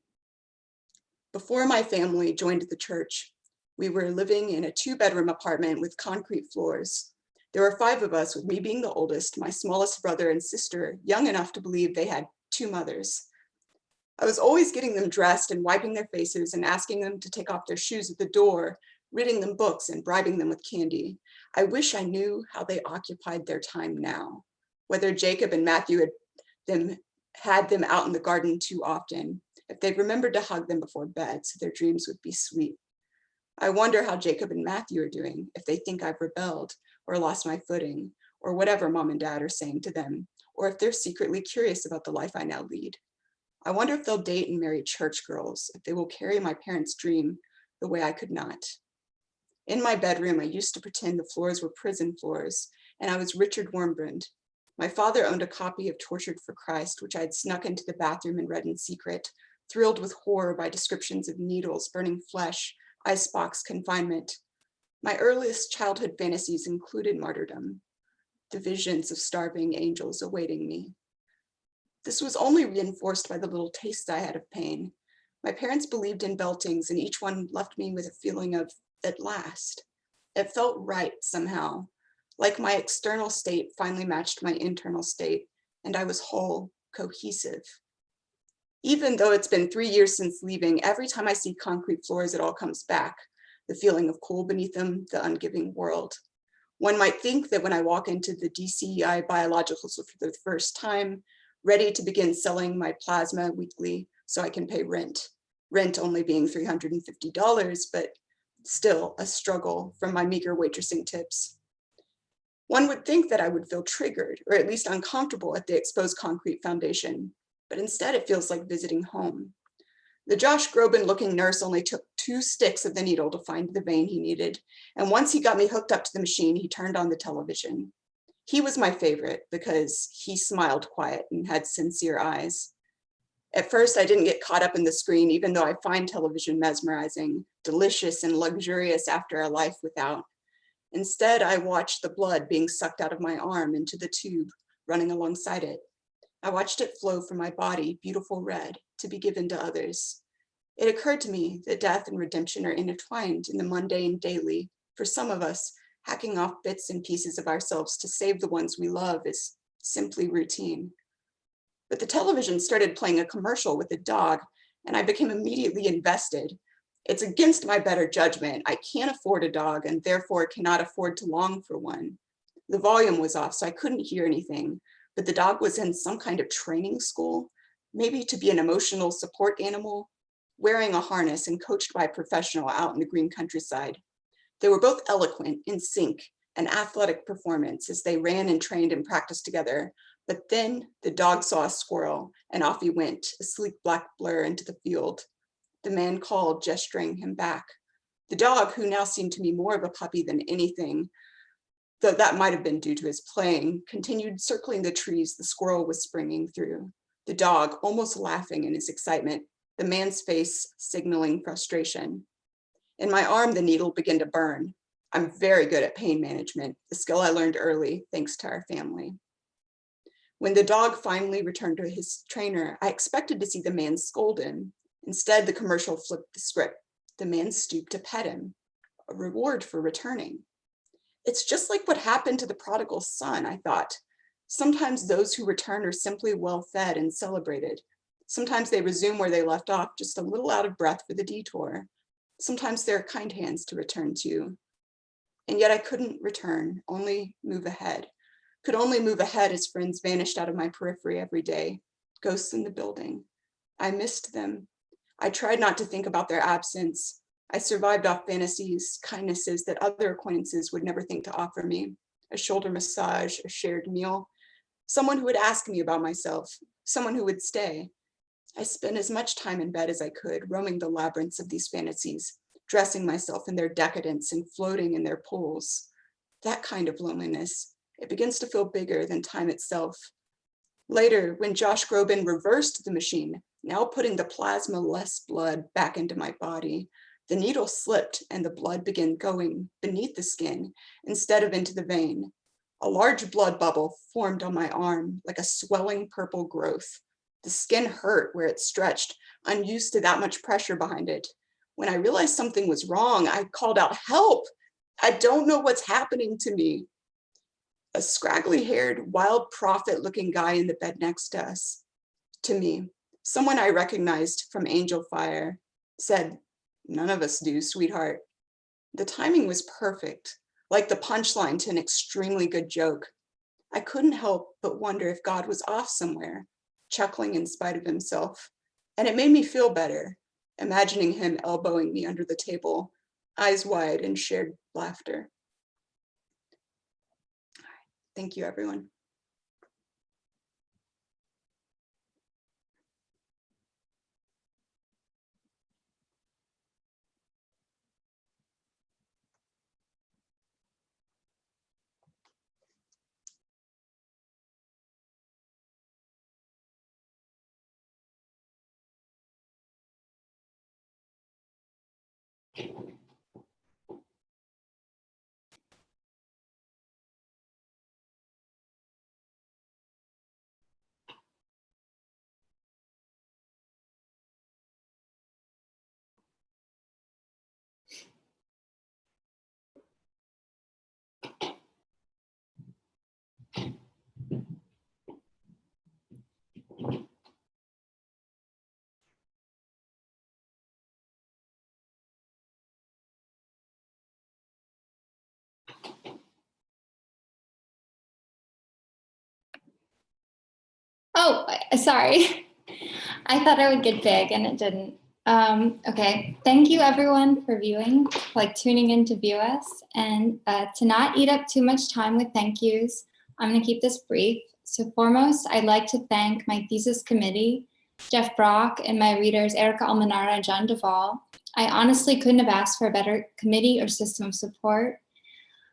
Before my family joined the church, we were living in a 2-bedroom apartment with concrete floors. There were 5 of us, with me being the oldest, my smallest brother and sister, young enough to believe they had 2 mothers. I was always getting them dressed and wiping their faces and asking them to take off their shoes at the door, reading them books and bribing them with candy. I wish I knew how they occupied their time now, whether Jacob and Matthew had them out in the garden too often, if they remembered to hug them before bed so their dreams would be sweet. I wonder how Jacob and Matthew are doing, if they think I've rebelled or lost my footing, or whatever mom and dad are saying to them, or if they're secretly curious about the life I now lead. I wonder if they'll date and marry church girls, if they will carry my parents' dream the way I could not. In my bedroom, I used to pretend the floors were prison floors, and I was Richard Wormbrand. My father owned a copy of Tortured for Christ, which I had snuck into the bathroom and read in secret, thrilled with horror by descriptions of needles, burning flesh, icebox confinement. My earliest childhood fantasies included martyrdom, the visions of starving angels awaiting me. This was only reinforced by the little tastes I had of pain. My parents believed in beltings, and each one left me with a feeling of, at last. It felt right somehow, like my external state finally matched my internal state, and I was whole, cohesive. Even though it's been 3 years since leaving, every time I see concrete floors, it all comes back. The feeling of cool beneath them, the ungiving world. One might think that when I walk into the DCEI biologicals for the first time, ready to begin selling my plasma weekly so I can pay rent. Rent only being $350, but still a struggle from my meager waitressing tips. One would think that I would feel triggered, or at least uncomfortable at the exposed concrete foundation, but instead it feels like visiting home. The Josh Groban looking nurse only took 2 sticks of the needle to find the vein he needed, and once he got me hooked up to the machine, he turned on the television. He was my favorite because he smiled quiet and had sincere eyes. At first, I didn't get caught up in the screen, even though I find television mesmerizing, delicious and luxurious after a life without. Instead, I watched the blood being sucked out of my arm into the tube running alongside it. I watched it flow from my body, beautiful red, to be given to others. It occurred to me that death and redemption are intertwined in the mundane daily. For some of us, hacking off bits and pieces of ourselves to save the ones we love is simply routine. But the television started playing a commercial with a dog, and I became immediately invested. It's against my better judgment. I can't afford a dog and therefore cannot afford to long for one. The volume was off, so I couldn't hear anything, but the dog was in some kind of training school, maybe to be an emotional support animal, wearing a harness and coached by a professional out in the green countryside. They were both eloquent, in sync, and athletic performance as they ran and trained and practiced together. But then the dog saw a squirrel and off he went, a sleek black blur into the field. The man called, gesturing him back. The dog, who now seemed to me more of a puppy than anything, though that might have been due to his playing, continued circling the trees the squirrel was springing through. The dog almost laughing in his excitement, the man's face signaling frustration. In my arm, the needle began to burn. I'm very good at pain management, the skill I learned early, thanks to our family. When the dog finally returned to his trainer, I expected to see the man scold him. Instead, the commercial flipped the script. The man stooped to pet him, a reward for returning. It's just like what happened to the prodigal son, I thought. Sometimes those who return are simply well-fed and celebrated. Sometimes they resume where they left off, just a little out of breath for the detour. Sometimes there are kind hands to return to. And yet I couldn't return, only move ahead. Could only move ahead as friends vanished out of my periphery every day. Ghosts in the building. I missed them. I tried not to think about their absence. I survived off fantasies, kindnesses that other acquaintances would never think to offer me. A shoulder massage, a shared meal. Someone who would ask me about myself. Someone who would stay. I spent as much time in bed as I could, roaming the labyrinths of these fantasies, dressing myself in their decadence and floating in their pools. That kind of loneliness, it begins to feel bigger than time itself. Later, when Josh Groban reversed the machine, now putting the plasma-less blood back into my body. The needle slipped and the blood began going beneath the skin instead of into the vein. A large blood bubble formed on my arm like a swelling purple growth. The skin hurt where it stretched, unused to that much pressure behind it. When I realized something was wrong, I called out, "Help! I don't know what's happening to me." A scraggly-haired, wild prophet-looking guy in the bed next to me, someone I recognized from Angel Fire, said, "None of us do, sweetheart." The timing was perfect, like the punchline to an extremely good joke. I couldn't help but wonder if God was off somewhere, chuckling in spite of himself. And it made me feel better, imagining him elbowing me under the table, eyes wide in shared laughter. Thank you, everyone. Oh, sorry. I thought I would get big and it didn't. Okay, thank you everyone for viewing, like tuning in to view us. And to not eat up too much time with thank yous, I'm gonna keep this brief. So foremost, I'd like to thank my thesis committee, Jeff Brock, and my readers, Erica Almanara and John Duvall. I honestly couldn't have asked for a better committee or system of support.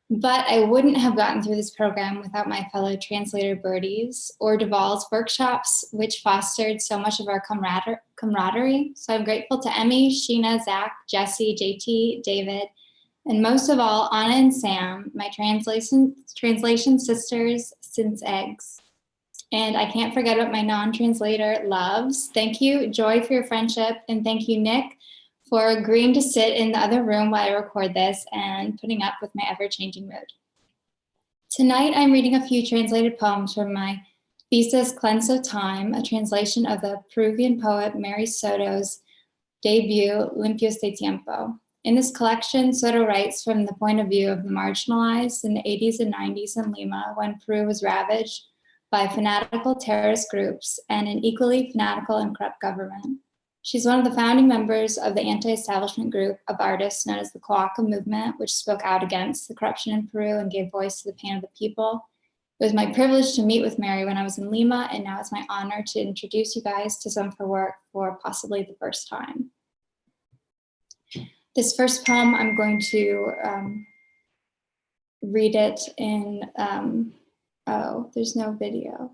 But I wouldn't have gotten through this program without my fellow translator birdies or Duvall's workshops, which fostered so much of our camaraderie. So I'm grateful to Emmy, Sheena, Zach, Jesse, JT, David, and most of all, Anna and Sam, my translation sisters since eggs. And I can't forget what my non-translator loves. Thank you, Joy, for your friendship, and thank you, Nick, for agreeing to sit in the other room while I record this and putting up with my ever-changing mood. Tonight, I'm reading a few translated poems from my thesis, Cleanse of Time, a translation of the Peruvian poet Mary Soto's debut, Limpios de Tiempo. In this collection, Soto writes from the point of view of the marginalized in the 80s and 90s in Lima when Peru was ravaged by fanatical terrorist groups and an equally fanatical and corrupt government. She's one of the founding members of the anti-establishment group of artists known as the Cloaca Movement, which spoke out against the corruption in Peru and gave voice to the pain of the people. It was my privilege to meet with Mary when I was in Lima, and now it's my honor to introduce you guys to some of her work for possibly the first time. This first poem, I'm going to read it in, oh, there's no video.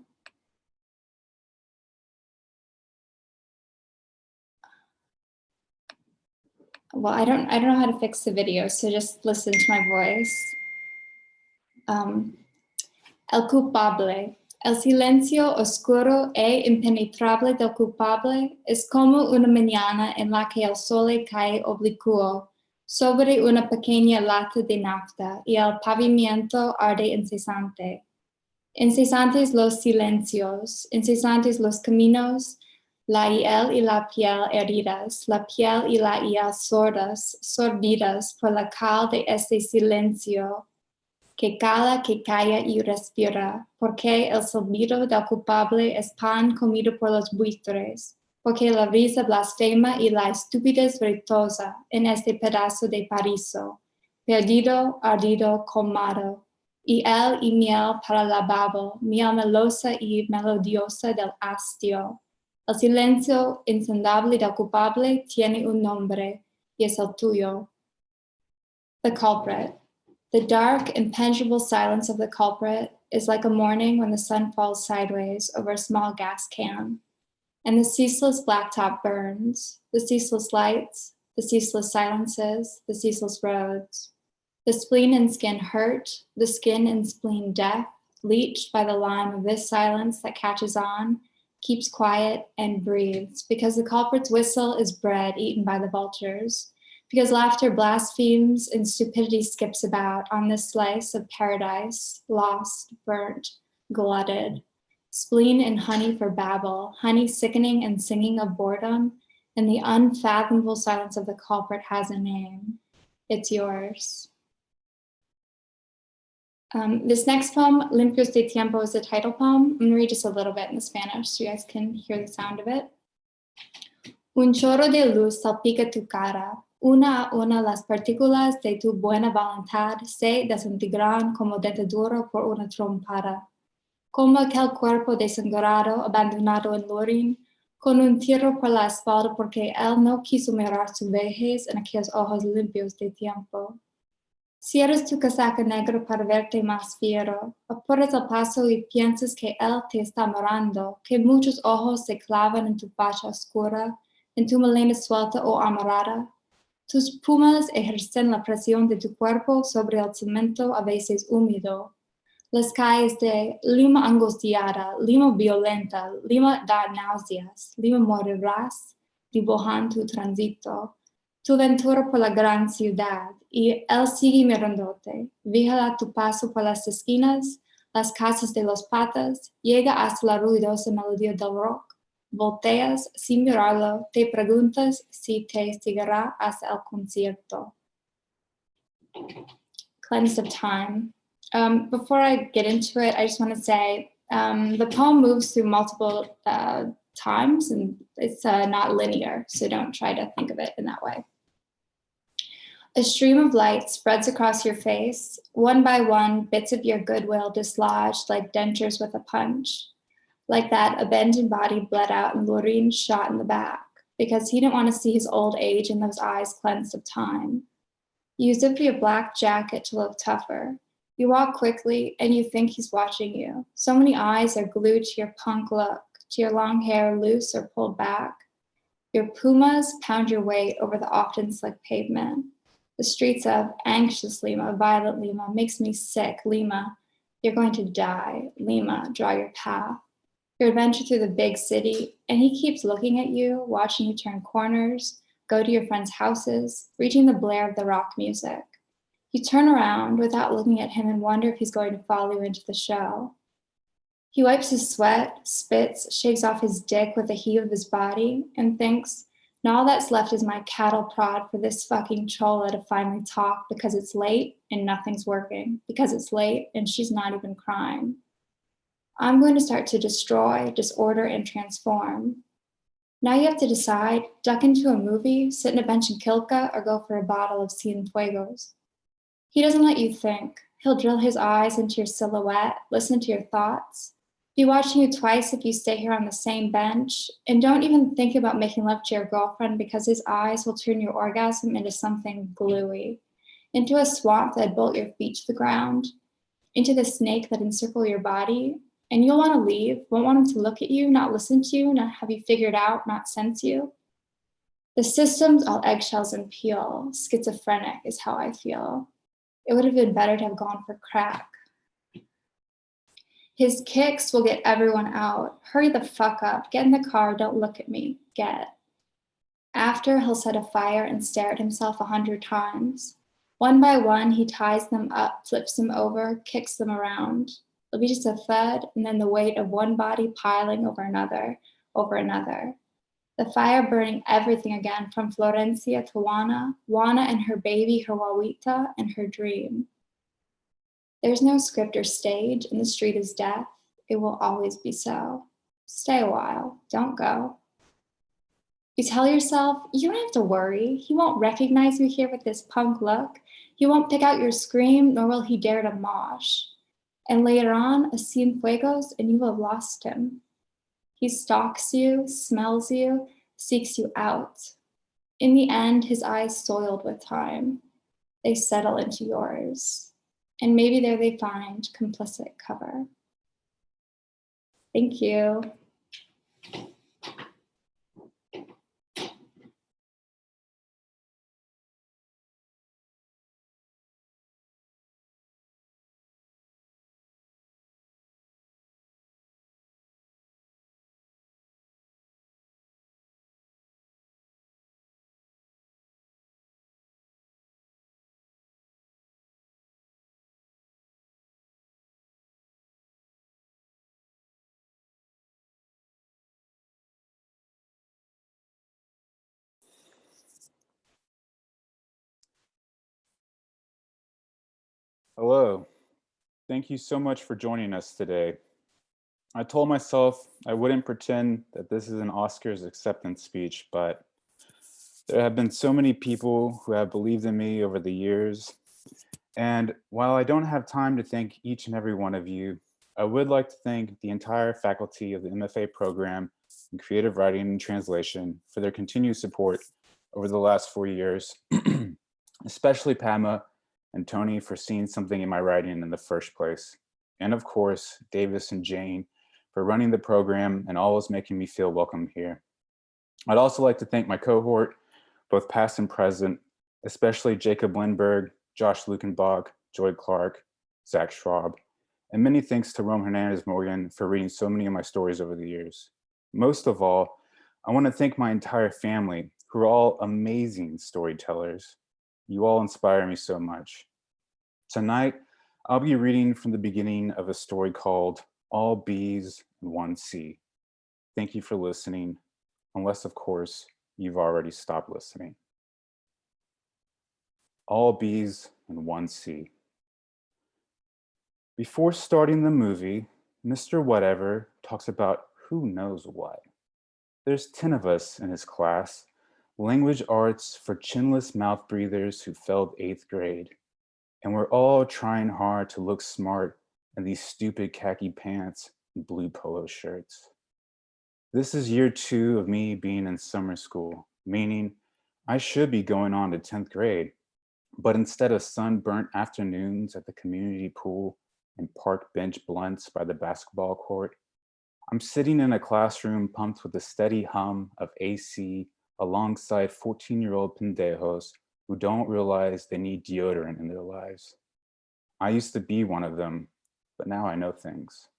Well, I don't know how to fix the video, so just listen to my voice. El culpable. El silencio oscuro e impenetrable del culpable es como una mañana en la que el sol cae oblicuo sobre una pequeña lata de nafta y el pavimento arde incesante. Incesantes los silencios, incesantes los caminos, la hiel y la piel heridas, la piel y la hiel sordas, sorbidas por la cal de este silencio, que cala, que calla y respira, porque el silbido del culpable es pan comido por los buitres, porque la risa blasfema y la estupidez virtuosa en este pedazo de paraíso, perdido, ardido, colmado, y él y miel para la babo, miel melosa y melodiosa del hastio. El silencio insondable del culpable tiene un nombre, y es el tuyo. The culprit. The dark, impenetrable silence of the culprit is like a morning when the sun falls sideways over a small gas can. And the ceaseless blacktop burns, the ceaseless lights, the ceaseless silences, the ceaseless roads. The spleen and skin hurt, the skin and spleen death, leached by the lime of this silence that catches on, keeps quiet and breathes, because the culprit's whistle is bread eaten by the vultures, because laughter blasphemes and stupidity skips about on this slice of paradise, lost, burnt, glutted. Spleen and honey for babble, honey sickening and singing of boredom, and the unfathomable silence of the culprit has a name. It's yours. This next poem, Limpios de Tiempo, is the title poem. I'm gonna read just a little bit in Spanish so you guys can hear the sound of it. Un chorro de luz salpica tu cara. Una a una las partículas de tu buena voluntad se desintegran como dentadura por una trompada. Como aquel cuerpo desangrado abandonado en Lorín, con un tiro por la espalda porque él no quiso mirar su vejez en aquellos ojos limpios de tiempo. Cierras tu casaca negra para verte más fiero, apuras el paso y piensas que él te está mirando, que muchos ojos se clavan en tu facha oscura, en tu melena suelta o amarrada. Tus plumas ejercen la presión de tu cuerpo sobre el cemento a veces húmedo. Las calles de Lima angustiada, Lima violenta, Lima da náuseas, Lima morirás, dibujan tu tránsito. Tu ventura por la gran ciudad, y él sigue mirándote, vigila tu paso por las esquinas, las casas de los patas, llega hasta la ruidosa melodía del rock, volteas sin mirarlo, te preguntas si te seguirá hasta el concierto. Cleanse of time. Before I get into it, I just want to say the poem moves through multiple times, and it's not linear, so don't try to think of it in that way. A stream of light spreads across your face, one by one, bits of your goodwill dislodged like dentures with a punch. Like that, abandoned body bled out and Lorin shot in the back, because he didn't want to see his old age in those eyes cleansed of time. You zip your black jacket to look tougher. You walk quickly and you think he's watching you. So many eyes are glued to your punk look, to your long hair loose or pulled back. Your pumas pound your weight over the often slick pavement. The streets of anxious Lima, violent Lima, makes me sick. Lima, you're going to die. Lima, draw your path. Your adventure through the big city, and he keeps looking at you, watching you turn corners, go to your friends' houses, reaching the blare of the rock music. You turn around without looking at him and wonder if he's going to follow you into the show. He wipes his sweat, spits, shakes off his dick with a heave of his body, and thinks, now all that's left is my cattle prod for this fucking chola to finally talk because it's late and nothing's working, because it's late and she's not even crying. I'm going to start to destroy, disorder, and transform. Now you have to decide, duck into a movie, sit in a bench in Kilka, or go for a bottle of Cienfuegos. He doesn't let you think. He'll drill his eyes into your silhouette, listen to your thoughts, be watching you twice if you stay here on the same bench, and don't even think about making love to your girlfriend because his eyes will turn your orgasm into something gluey, into a swamp that bolt your feet to the ground, into the snake that encircle your body, and you'll want to leave, won't want him to look at you, not listen to you, not have you figured out, not sense you. The system's all eggshells and peel. Schizophrenic is how I feel. It would have been better to have gone for crack. His kicks will get everyone out. Hurry the fuck up. Get in the car. Don't look at me. Get. After, he'll set a fire and stare at himself 100 times. One by one, he ties them up, flips them over, kicks them around. It'll be just a thud, and then the weight of one body piling over another, over another. The fire burning everything again, from Florencia to Juana, Juana and her baby, her Wawita, and her dream. There's no script or stage, and the street is death. It will always be so. Stay a while, don't go. You tell yourself, you don't have to worry. He won't recognize you here with this punk look. He won't pick out your scream, nor will he dare to mosh. And later on, a Cienfuegos, and you will have lost him. He stalks you, smells you, seeks you out. In the end, his eyes soiled with time. They settle into yours. And maybe there they find complicit cover. Thank you. Hello. Thank you so much for joining us today. I told myself I wouldn't pretend that this is an Oscars acceptance speech, but there have been so many people who have believed in me over the years. And while I don't have time to thank each and every one of you, I would like to thank the entire faculty of the MFA program in creative writing and translation for their continued support over the last 4 years, especially Padma and Tony for seeing something in my writing in the first place. And of course, Davis and Jane for running the program and always making me feel welcome here. I'd also like to thank my cohort, both past and present, especially Jacob Lindberg, Josh Lukenbach, Joy Clark, Zach Schwab, and many thanks to Rome Hernandez Morgan for reading so many of my stories over the years. Most of all, I want to thank my entire family, who are all amazing storytellers. You all inspire me so much. Tonight, I'll be reading from the beginning of a story called All B's and One C. Thank you for listening, unless, of course, you've already stopped listening. All B's and One C. Before starting the movie, Mr. Whatever talks about who knows what. There's 10 of us in his class, language arts for chinless mouth breathers who failed 8th grade. And we're all trying hard to look smart in these stupid khaki pants and blue polo shirts. This is year 2 of me being in summer school, meaning I should be going on to 10th grade. But instead of sunburnt afternoons at the community pool and park bench blunts by the basketball court, I'm sitting in a classroom pumped with a steady hum of AC alongside 14-year-old pendejos who don't realize they need deodorant in their lives. I used to be one of them, but now I know things.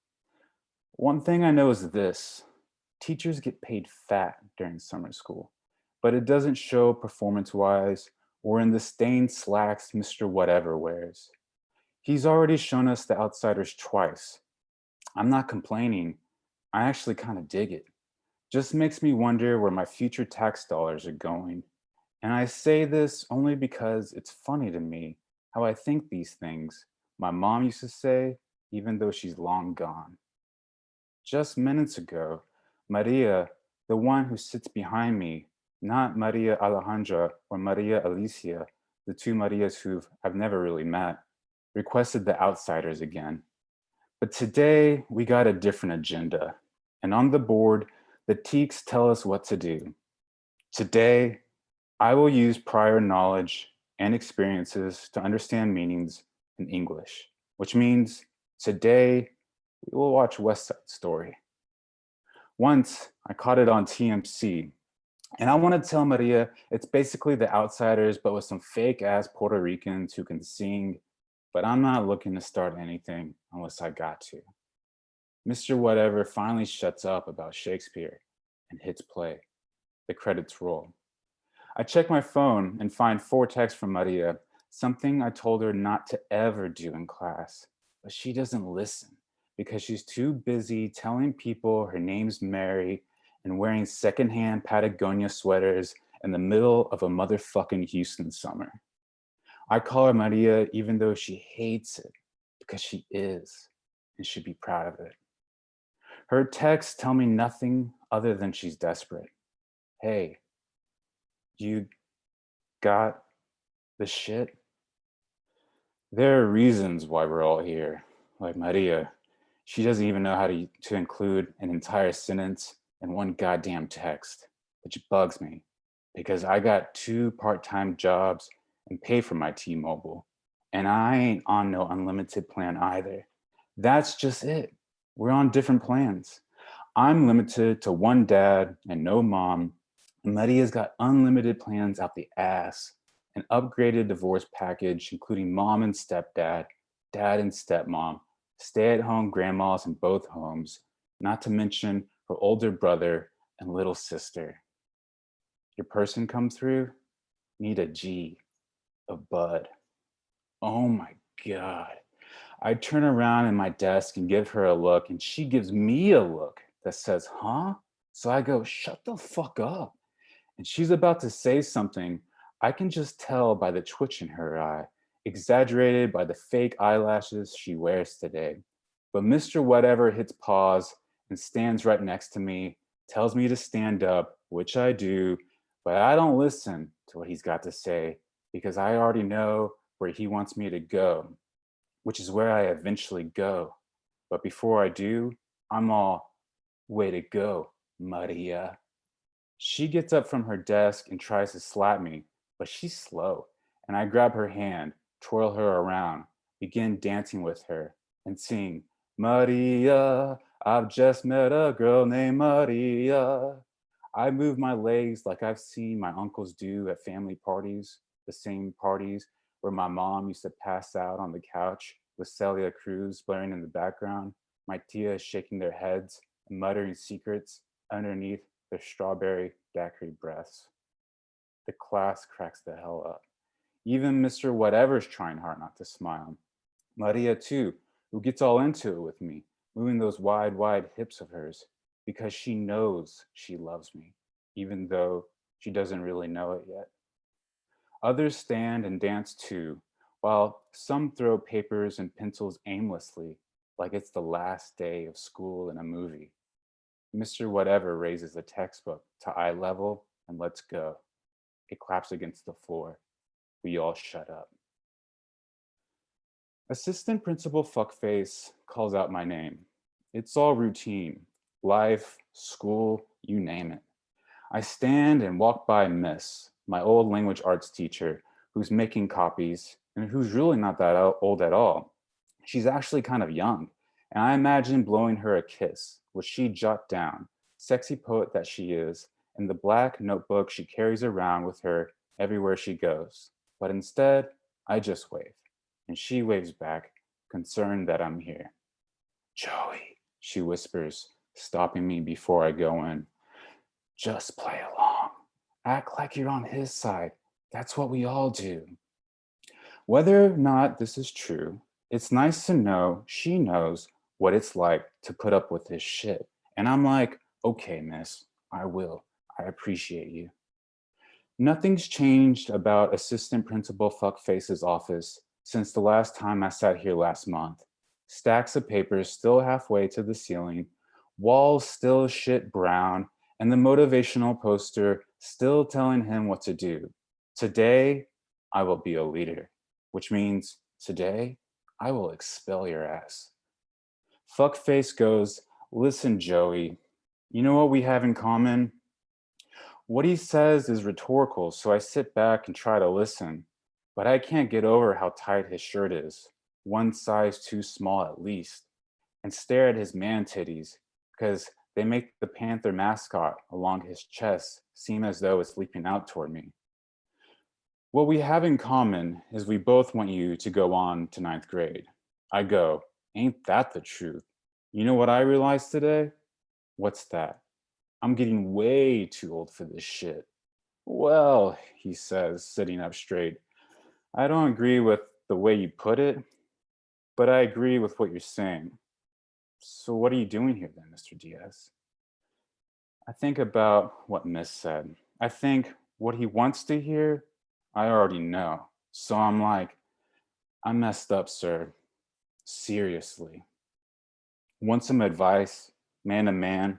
One thing I know is this: teachers get paid fat during summer school, but it doesn't show performance-wise or in the stained slacks Mr. Whatever wears. He's already shown us The Outsiders twice. I'm not complaining. I actually kind of dig it. Just makes me wonder where my future tax dollars are going. And I say this only because it's funny to me how I think these things my mom used to say, even though she's long gone. Just minutes ago, Maria, the one who sits behind me, not Maria Alejandra or Maria Alicia, the two Marias who I've never really met, requested The Outsiders again. But today we got a different agenda. And on the board, the teaks tell us what to do. Today, I will use prior knowledge and experiences to understand meanings in English, which means today we will watch West Side Story. Once I caught it on TMC, and I want to tell Maria it's basically The Outsiders, but with some fake ass Puerto Ricans who can sing, but I'm not looking to start anything unless I got to. Mr. Whatever finally shuts up about Shakespeare and hits play. The credits roll. I check my phone and find 4 texts from Maria, something I told her not to ever do in class, but she doesn't listen because she's too busy telling people her name's Mary and wearing secondhand Patagonia sweaters in the middle of a motherfucking Houston summer. I call her Maria even though she hates it because she is and should be proud of it. Her texts tell me nothing other than she's desperate. Hey, you got the shit? There are reasons why we're all here. Like Maria, she doesn't even know how to include an entire sentence in one goddamn text, which bugs me because I got 2 part-time jobs and pay for my T-Mobile, and I ain't on no unlimited plan either. That's just it. We're on different plans. I'm limited to 1 dad and no mom. Maria's got unlimited plans out the ass, an upgraded divorce package, including mom and stepdad, dad and stepmom, stay-at-home grandmas in both homes, not to mention her older brother and little sister. Your person come through? Need a G, a bud. Oh my God. I turn around in my desk and give her a look, and she gives me a look that says, huh? So I go, shut the fuck up. And she's about to say something. I can just tell by the twitch in her eye. exaggerated by the fake eyelashes she wears today. But Mr. Whatever hits pause and stands right next to me, tells me to stand up, which I do, but I don't listen to what he's got to say because I already know where he wants me to go, which is where I eventually go. But before I do, I'm all, way to go, Maria. She gets up from her desk and tries to slap me, but she's slow, and I grab her hand, twirl her around, begin dancing with her, and sing, Maria, I've just met a girl named Maria. I move my legs like I've seen my uncles do at family parties, the same parties where my mom used to pass out on the couch with Celia Cruz blaring in the background, my tias shaking their heads and muttering secrets underneath their strawberry daiquiri breaths. The class cracks the hell up. Even Mr. Whatever's trying hard not to smile. Maria too, who gets all into it with me, moving those wide hips of hers, because she knows she loves me, even though she doesn't really know it yet. Others stand and dance too, while some throw papers and pencils aimlessly, like it's the last day of school in a movie. Mr. Whatever raises the textbook to eye level and lets go. It claps against the floor. We all shut up. Assistant Principal Fuckface calls out my name. It's all routine. Life, school, you name it. I stand and walk by Miss, my old language arts teacher, who's making copies and who's really not that old at all. She's actually kind of young, and I imagine blowing her a kiss, which she jot down, sexy poet that she is, in the black notebook she carries around with her everywhere she goes. But instead, I just wave, and she waves back, concerned that I'm here. Joey, she whispers, stopping me before I go in. Just play along. Act like you're on his side. That's what we all do. Whether or not this is true, it's nice to know she knows what it's like to put up with this shit. And I'm like, okay, miss, I will. I appreciate you. Nothing's changed about Assistant Principal Fuckface's office since the last time I sat here last month. Stacks of papers still halfway to the ceiling, walls still shit brown, and the motivational poster still telling him what to do. Today, I will be a leader, which means today, I will expel your ass. Fuckface goes, listen, Joey, you know what we have in common? What he says is rhetorical, so I sit back and try to listen, but I can't get over how tight his shirt is, one size too small at least, and stare at his man titties, because they make the panther mascot along his chest seem as though it's leaping out toward me. What we have in common is we both want you to go on to 9th grade. I go, ain't that the truth? You know what I realized today? What's that? I'm getting way too old for this shit. Well, he says, sitting up straight, I don't agree with the way you put it, but I agree with what you're saying. So what are you doing here then, Mr. Diaz? I think about what Miss said. I think what he wants to hear, I already know. So I'm like, I messed up, sir. Seriously. Want some advice, man to man?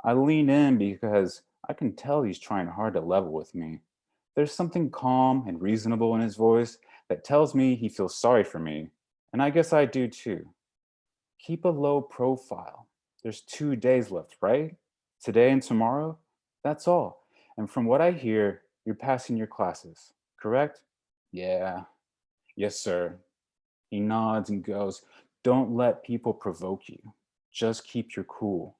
I lean in because I can tell he's trying hard to level with me. There's something calm and reasonable in his voice that tells me he feels sorry for me, and I guess I do too. Keep a low profile. There's 2 days left, right? Today and tomorrow? That's all. And from what I hear, you're passing your classes, correct? Yeah. Yes, sir. He nods and goes, don't let people provoke you. Just keep your cool,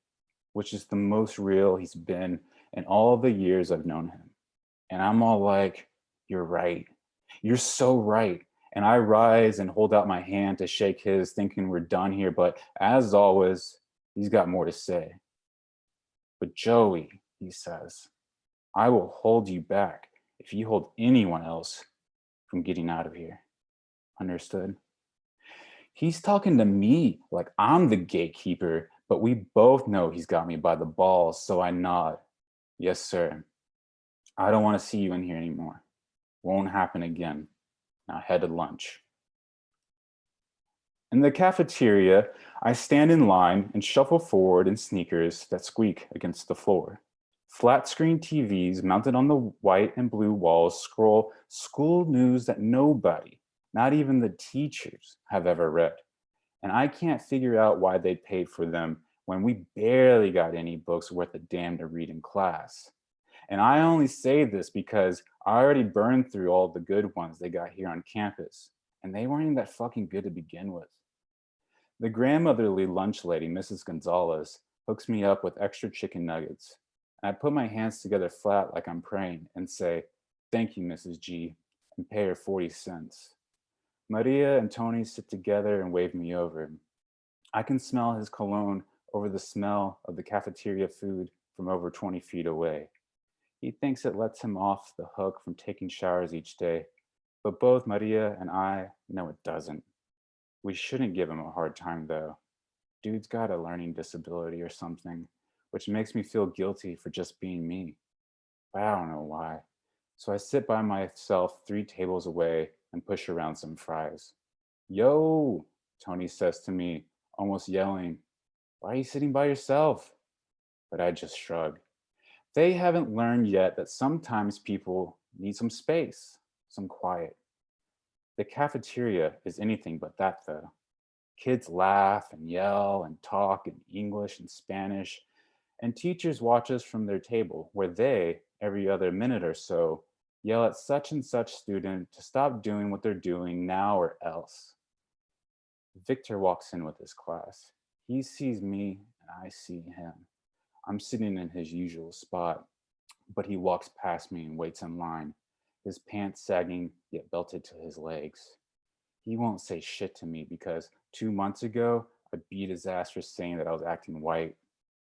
which is the most real he's been in all the years I've known him. And I'm all like, you're right. You're so right. And I rise and hold out my hand to shake his, thinking we're done here. But as always, he's got more to say. But Joey, he says, I will hold you back if you hold anyone else from getting out of here. Understood? He's talking to me like I'm the gatekeeper, but we both know he's got me by the balls, so I nod. Yes, sir. I don't want to see you in here anymore. Won't happen again. Now head to lunch. In the cafeteria, I stand in line and shuffle forward in sneakers that squeak against the floor. Flat screen TVs mounted on the white and blue walls scroll school news that nobody, not even the teachers, have ever read. And I can't figure out why they paid for them when we barely got any books worth a damn to read in class. And I only say this because I already burned through all the good ones they got here on campus, and they weren't even that fucking good to begin with. The grandmotherly lunch lady, Mrs. Gonzalez, hooks me up with extra chicken nuggets. And I put my hands together flat like I'm praying and say, "Thank you, Mrs. G," and pay her 40 cents. Maria and Tony sit together and wave me over. I can smell his cologne over the smell of the cafeteria food from over 20 feet away. He thinks it lets him off the hook from taking showers each day, but both Maria and I know it doesn't. We shouldn't give him a hard time though. Dude's got a learning disability or something, which makes me feel guilty for just being me. But I don't know why. So I sit by myself 3 tables away and push around some fries. "Yo," Tony says to me, almost yelling, "Why are you sitting by yourself?" But I just shrug. They haven't learned yet that sometimes people need some space, some quiet. The cafeteria is anything but that though. Kids laugh and yell and talk in English and Spanish, and teachers watch us from their table where they, every other minute or so, yell at such and such student to stop doing what they're doing now or else. Victor walks in with his class. He sees me and I see him. I'm sitting in his usual spot, but he walks past me and waits in line, his pants sagging yet belted to his legs. He won't say shit to me because 2 months ago, I beat his ass for saying that I was acting white.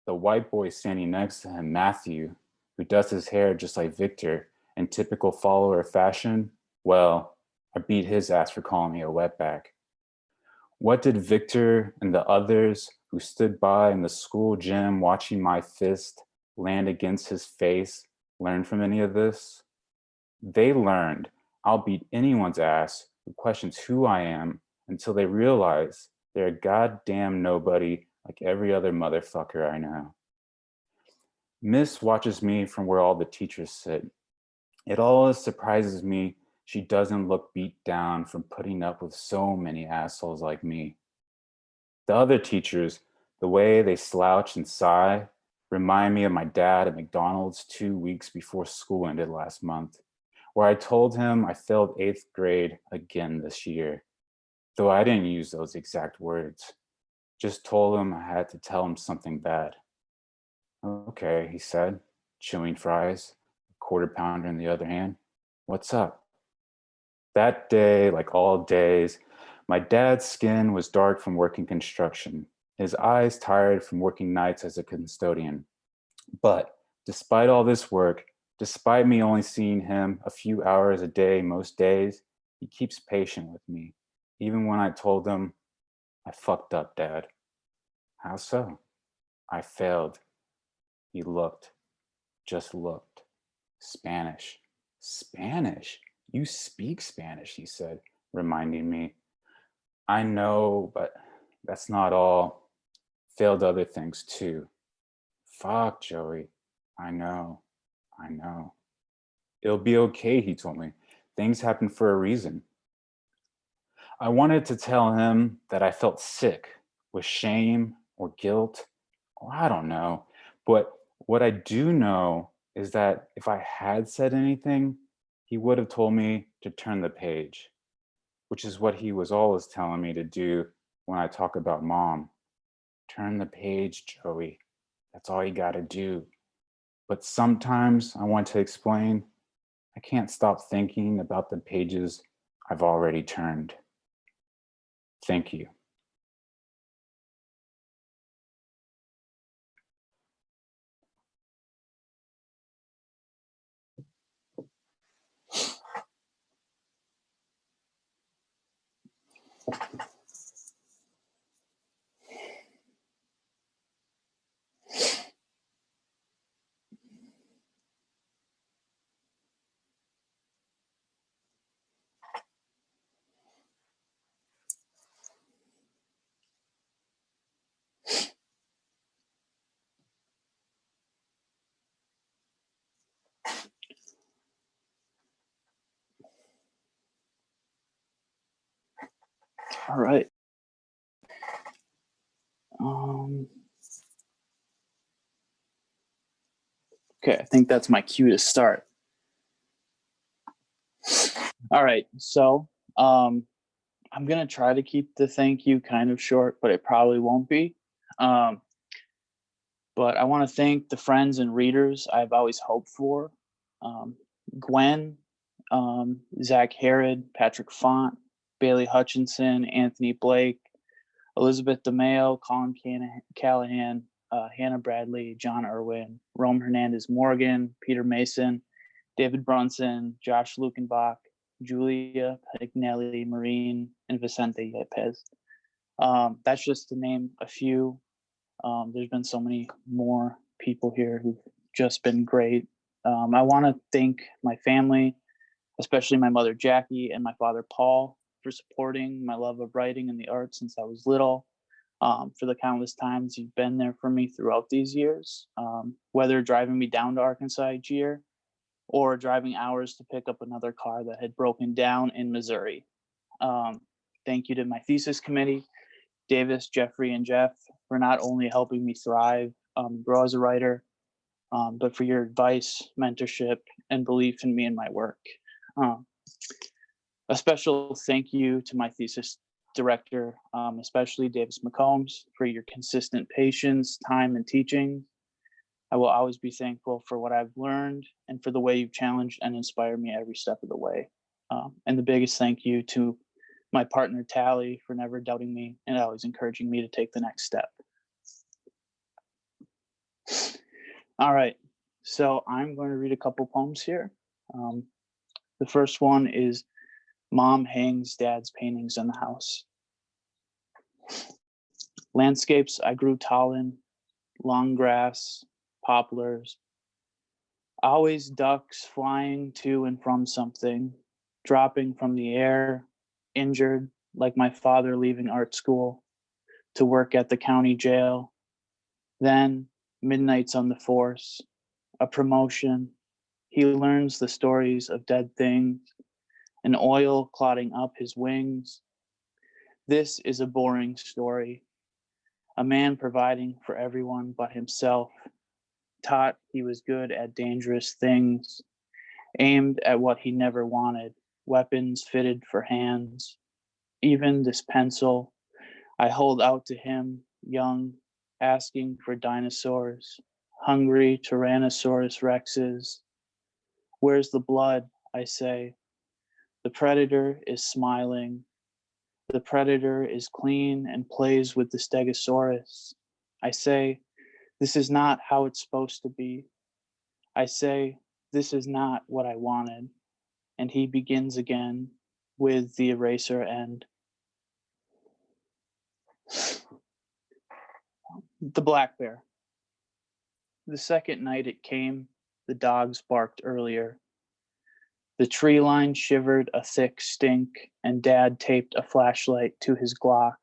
The white boy standing next to him, Matthew, who does his hair just like Victor in typical follower fashion, well, I beat his ass for calling me a wetback. What did Victor and the others who stood by in the school gym watching my fist land against his face learn from any of this? They learned I'll beat anyone's ass who questions who I am until they realize they're a goddamn nobody like every other motherfucker I know. Miss watches me from where all the teachers sit. It always surprises me she doesn't look beat down from putting up with so many assholes like me. The other teachers, the way they slouch and sigh, remind me of my dad at McDonald's 2 weeks before school ended last month, where I told him I failed 8th grade again this year, though I didn't use those exact words. Just told him I had to tell him something bad. "Okay," he said, chewing fries, a quarter pounder in the other hand. "What's up?" That day, like all days, my dad's skin was dark from working construction, his eyes tired from working nights as a custodian. But despite all this work, despite me only seeing him a few hours a day most days, he keeps patient with me, even when I told him, "I fucked up, Dad." "How so?" "I failed." He looked, just looked. "Spanish." "Spanish? You speak Spanish," he said, reminding me. "I know, but that's not all. Failed other things too." "Fuck, Joey. I know. I know." "It'll be okay," he told me. "Things happen for a reason." I wanted to tell him that I felt sick with shame or guilt, or I don't know. But what I do know is that if I had said anything, he would have told me to turn the page, which is what he was always telling me to do when I talk about Mom. Turn the page, Joey. That's all you gotta do. But sometimes I want to explain, I can't stop thinking about the pages I've already turned. Thank you. All right. Okay, I think that's my cue to start. All right, so I'm gonna try to keep the thank you kind of short, but it probably won't be. But I want to thank the friends and readers I've always hoped for. Gwen, Zach Herod, Patrick Font, Bailey Hutchinson, Anthony Blake, Elizabeth DeMeo, Colin Callahan, Hannah Bradley, John Irwin, Rome Hernandez Morgan, Peter Mason, David Brunson, Josh Lukenbach, Julia Pignelli Marine, and Vicente Yepes. That's just to name a few. There's been so many more people here who've just been great. I want to thank my family, especially my mother Jackie and my father Paul, for supporting my love of writing and the arts since I was little. For the countless times you've been there for me throughout these years, whether driving me down to Arkansas each year or driving hours to pick up another car that had broken down in Missouri. Thank you to my thesis committee, Davis, Jeffrey, and Jeff, for not only helping me thrive, grow as a writer, but for your advice, mentorship, and belief in me and my work. A special thank you to my thesis director, especially Davis McCombs, for your consistent patience, time, and teaching. I will always be thankful for what I've learned and for the way you've challenged and inspired me every step of the way. And the biggest thank you to my partner, Tally, for never doubting me and always encouraging me to take the next step. All right, so I'm going to read a couple poems here. The first one is Mom Hangs Dad's Paintings in the House. Landscapes I grew tall in, long grass, poplars, always ducks flying to and from something, dropping from the air, injured like my father leaving art school to work at the county jail. Then midnights on the force, a promotion. He learns the stories of dead things, and oil clotting up his wings. This is a boring story. A man providing for everyone but himself, taught he was good at dangerous things, aimed at what he never wanted, weapons fitted for hands. Even this pencil I hold out to him, young, asking for dinosaurs, hungry Tyrannosaurus Rexes. Where's the blood, I say. The predator is smiling. The predator is clean and plays with the Stegosaurus. I say, this is not how it's supposed to be. I say, this is not what I wanted. And he begins again with the eraser end. The black bear. The second night it came, the dogs barked earlier. The tree line shivered a thick stink, and Dad taped a flashlight to his Glock.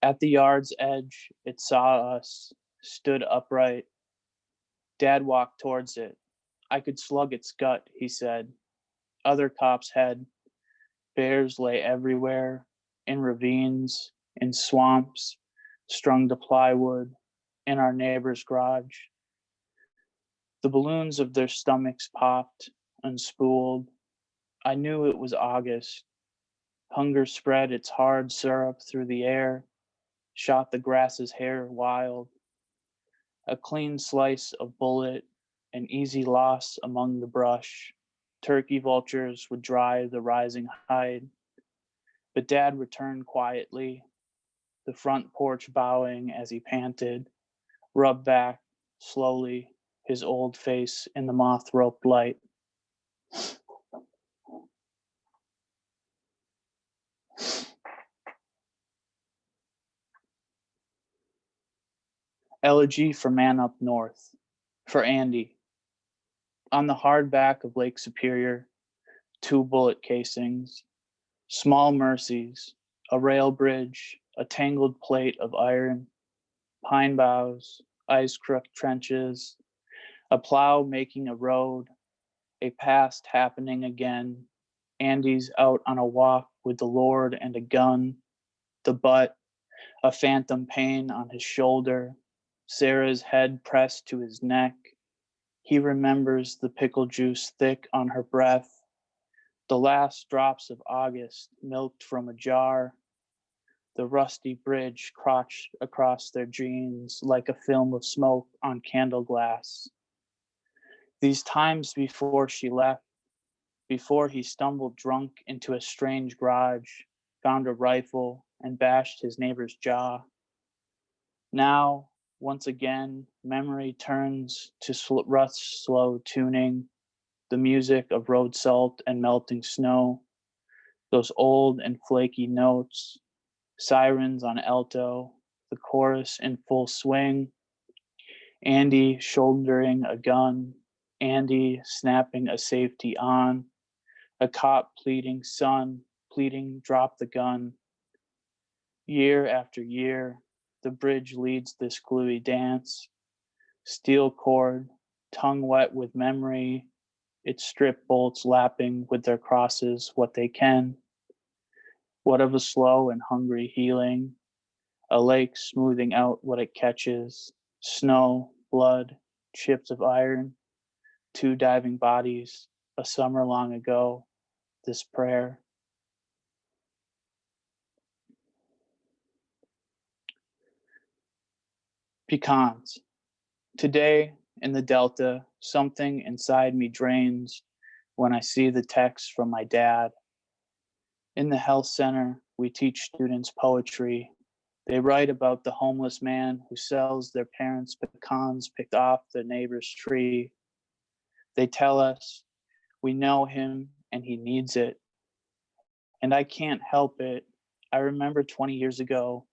At the yard's edge, it saw us, stood upright. Dad walked towards it. I could slug its gut, he said. Other cops had. Bears lay everywhere, in ravines, in swamps, strung to plywood, in our neighbor's garage. The balloons of their stomachs popped, unspooled. I knew it was August. Hunger spread its hard syrup through the air, shot the grass's hair wild. A clean slice of bullet, an easy loss among the brush. Turkey vultures would dry the rising hide. But Dad returned quietly, the front porch bowing as he panted, rubbed back slowly, his old face in the moth-roped light. Elegy for Man Up North, for Andy. On the hard back of Lake Superior, 2 bullet casings, small mercies, a rail bridge, a tangled plate of iron, pine boughs, ice-crooked trenches, a plow making a road, a past happening again, Andy's out on a walk with the Lord and a gun. The butt, a phantom pain on his shoulder. Sarah's head pressed to his neck. He remembers the pickle juice thick on her breath. The last drops of August milked from a jar. The rusty bridge crotched across their jeans like a film of smoke on candle glass. These times before she left, before he stumbled drunk into a strange garage, found a rifle, and bashed his neighbor's jaw. Now, once again, memory turns to Russ's slow tuning, the music of road salt and melting snow, those old and flaky notes, sirens on alto, the chorus in full swing, Andy shouldering a gun, Andy snapping a safety on, a cop pleading, son, pleading, drop the gun. Year after year, the bridge leads this gluey dance, steel cord, tongue wet with memory, its strip bolts lapping with their crosses what they can. What of a slow and hungry healing, a lake smoothing out what it catches, snow, blood, chips of iron, two diving bodies, a summer long ago, this prayer. Pecans. Today in the Delta, something inside me drains when I see the text from my dad. In the health center, we teach students poetry. They write about the homeless man who sells their parents' pecans picked off their neighbor's tree. They tell us, we know him and he needs it. And I can't help it. I remember 20 years ago,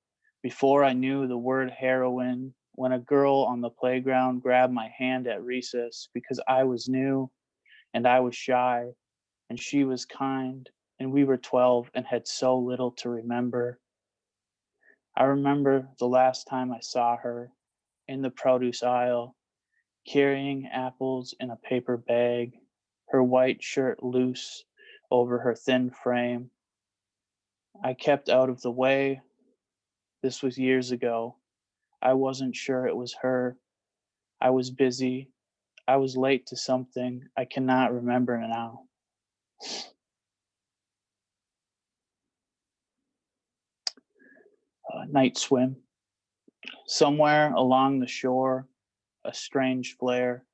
before I knew the word heroin, when a girl on the playground grabbed my hand at recess because I was new and I was shy and she was kind and we were 12 and had so little to remember. I remember the last time I saw her in the produce aisle, carrying apples in a paper bag, her white shirt loose over her thin frame. I kept out of the way. This was years ago. I wasn't sure it was her. I was busy. I was late to something I cannot remember now. Night swim. Somewhere along the shore, a strange flare,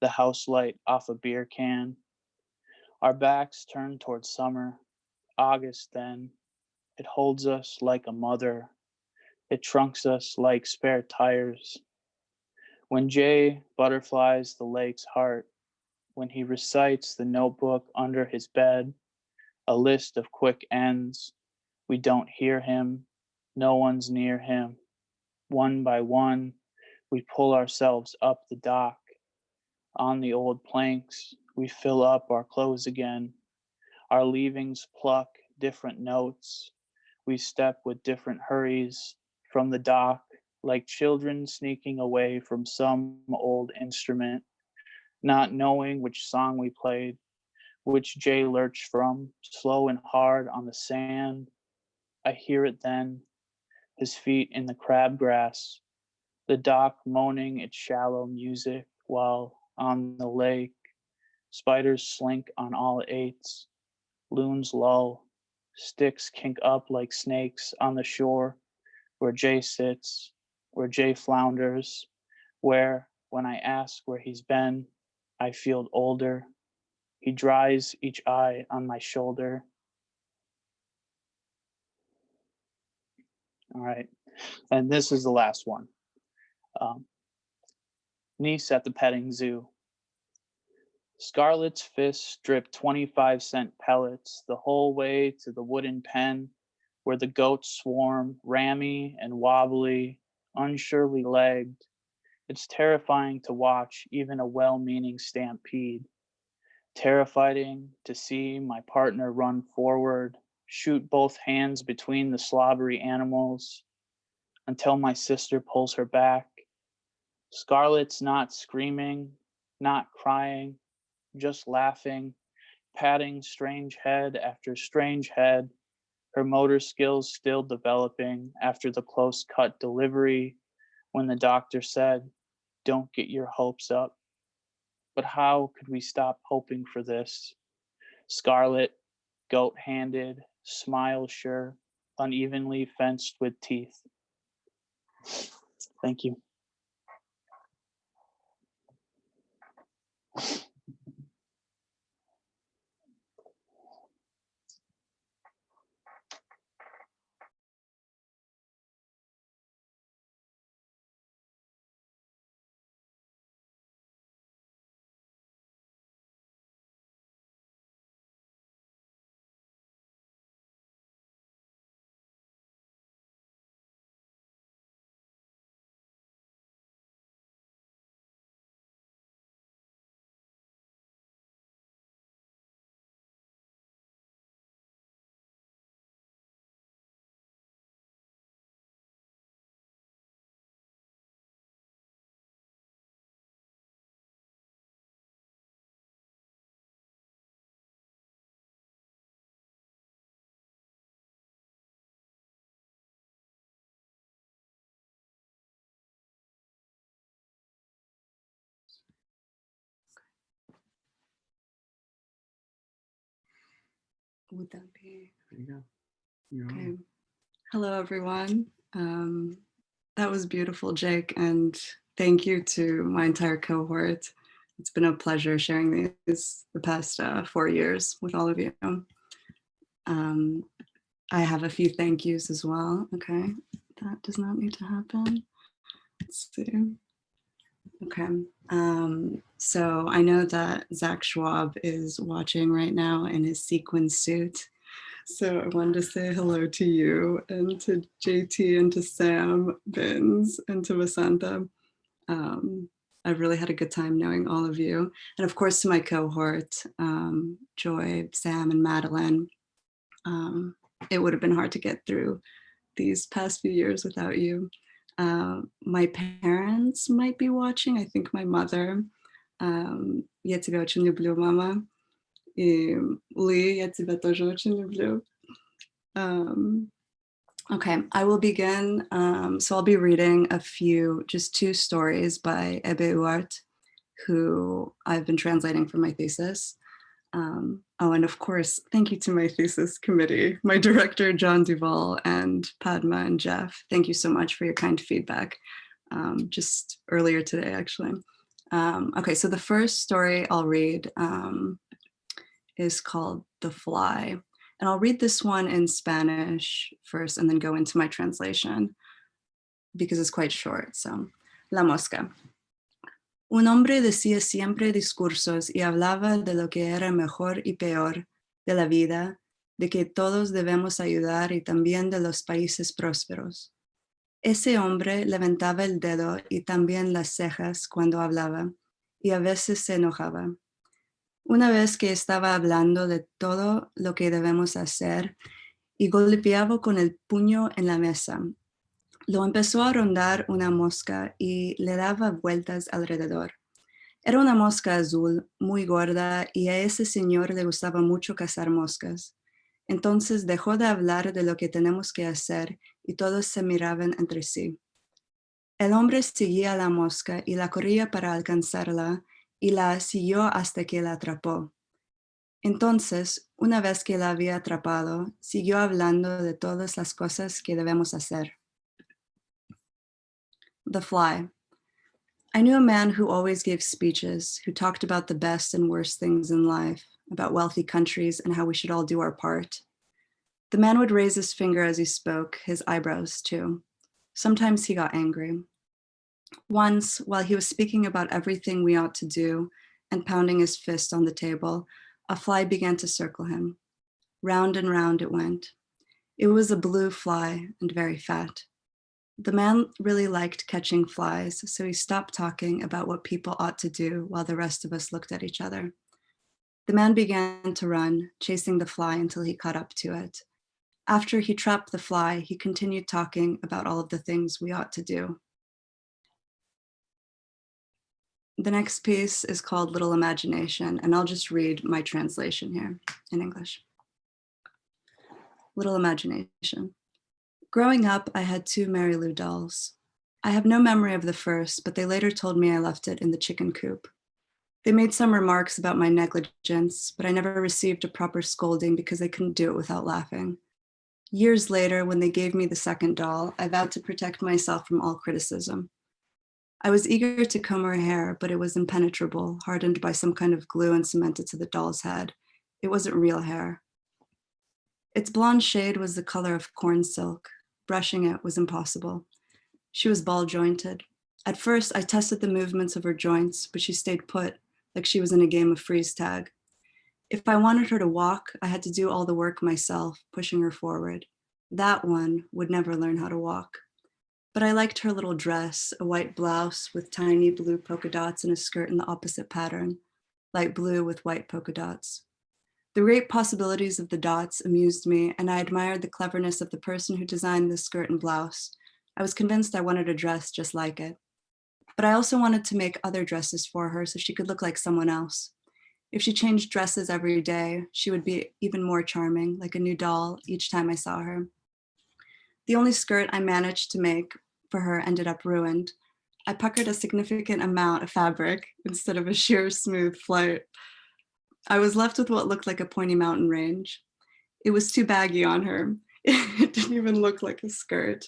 the house light off a beer can. Our backs turned towards summer, August then. It holds us like a mother. It trunks us like spare tires. When Jay butterflies the lake's heart, when he recites the notebook under his bed, a list of quick ends, we don't hear him, no one's near him. One by one, we pull ourselves up the dock. On the old planks, we fill up our clothes again. Our leavings pluck different notes. We step with different hurries from the dock, like children sneaking away from some old instrument, not knowing which song we played, which Jay lurched from, slow and hard on the sand. I hear it then, his feet in the crabgrass, the dock moaning its shallow music while on the lake, spiders slink on all eights, loons lull, sticks kink up like snakes on the shore where Jay sits, where Jay flounders, where, when I ask where he's been, I feel older. He dries each eye on my shoulder. All right, and this is the last one. Niece at the petting zoo. Scarlett's fists drip 25-cent pellets the whole way to the wooden pen where the goats swarm, rammy and wobbly, unsurely legged. It's terrifying to watch even a well-meaning stampede. Terrifying to see my partner run forward, shoot both hands between the slobbery animals until my sister pulls her back. Scarlett's not screaming, not crying, just laughing, patting strange head after strange head, her motor skills still developing after the close cut delivery when the doctor said, "Don't get your hopes up." But how could we stop hoping for this? Scarlet, goat-handed, smile sure, unevenly fenced with teeth. Thank you. Would that be? There you go. Okay. Hello, everyone. That was beautiful, Jake, and thank you to my entire cohort. It's been a pleasure sharing these the past 4 years with all of you. I have a few thank yous as well. Okay, that does not need to happen. Let's see. Okay, so I know that Zach Schwab is watching right now in his sequin suit. So I wanted to say hello to you and to JT and to Sam, Vince, and to Vasanta. I've really had a good time knowing all of you. And of course to my cohort, Joy, Sam, and Madeline. It would have been hard to get through these past few years without you. My parents might be watching. I think my mother, я тебя очень люблю, мама. Lee, я тебя тоже очень люблю. Okay, I will begin. So I'll be reading just two stories by UArk, who I've been translating for my thesis. Oh, and of course, thank you to my thesis committee, my director, John Duvall, and Padma and Jeff. Thank you so much for your kind feedback, just earlier today, actually. Okay, so the first story I'll read is called The Fly. And I'll read this one in Spanish first and then go into my translation because it's quite short. So, La Mosca. Un hombre decía siempre discursos y hablaba de lo que era mejor y peor, de la vida, de que todos debemos ayudar y también de los países prósperos. Ese hombre levantaba el dedo y también las cejas cuando hablaba y a veces se enojaba. Una vez que estaba hablando de todo lo que debemos hacer y golpeaba con el puño en la mesa, lo empezó a rondar una mosca y le daba vueltas alrededor. Era una mosca azul, muy gorda, y a ese señor le gustaba mucho cazar moscas. Entonces dejó de hablar de lo que tenemos que hacer y todos se miraban entre sí. El hombre seguía a la mosca y la corría para alcanzarla y la siguió hasta que la atrapó. Entonces, una vez que la había atrapado, siguió hablando de todas las cosas que debemos hacer. The Fly. I knew a man who always gave speeches, who talked about the best and worst things in life, about wealthy countries and how we should all do our part. The man would raise his finger as he spoke, his eyebrows too. Sometimes he got angry. Once, while he was speaking about everything we ought to do and pounding his fist on the table, a fly began to circle him. Round and round it went. It was a blue fly and very fat. The man really liked catching flies, so he stopped talking about what people ought to do while the rest of us looked at each other. The man began to run, chasing the fly until he caught up to it. After he trapped the fly, he continued talking about all of the things we ought to do. The next piece is called Little Imagination, and I'll just read my translation here in English. Little Imagination. Growing up, I had 2 Mary Lou dolls. I have no memory of the first, but they later told me I left it in the chicken coop. They made some remarks about my negligence, but I never received a proper scolding because they couldn't do it without laughing. Years later, when they gave me the second doll, I vowed to protect myself from all criticism. I was eager to comb her hair, but it was impenetrable, hardened by some kind of glue and cemented to the doll's head. It wasn't real hair. Its blonde shade was the color of corn silk. Brushing it was impossible. She was ball jointed. At first, I tested the movements of her joints, but she stayed put, like she was in a game of freeze tag. If I wanted her to walk, I had to do all the work myself, pushing her forward. That one would never learn how to walk. But I liked her little dress, a white blouse with tiny blue polka dots and a skirt in the opposite pattern, light blue with white polka dots. The great possibilities of the dots amused me, and I admired the cleverness of the person who designed the skirt and blouse. I was convinced I wanted a dress just like it. But I also wanted to make other dresses for her so she could look like someone else. If she changed dresses every day, she would be even more charming, like a new doll each time I saw her. The only skirt I managed to make for her ended up ruined. I puckered a significant amount of fabric instead of a sheer smooth flight. I was left with what looked like a pointy mountain range. It was too baggy on her. It didn't even look like a skirt.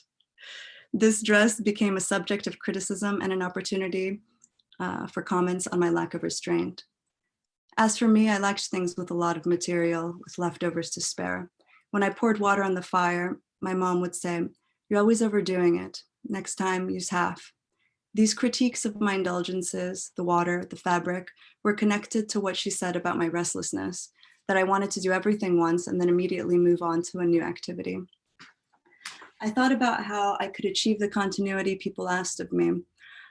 This dress became a subject of criticism and an opportunity for comments on my lack of restraint. As for me, I liked things with a lot of material, with leftovers to spare. When I poured water on the fire, my mom would say, "You're always overdoing it. Next time, use half." These critiques of my indulgences, the water, the fabric, were connected to what she said about my restlessness, that I wanted to do everything once and then immediately move on to a new activity. I thought about how I could achieve the continuity people asked of me.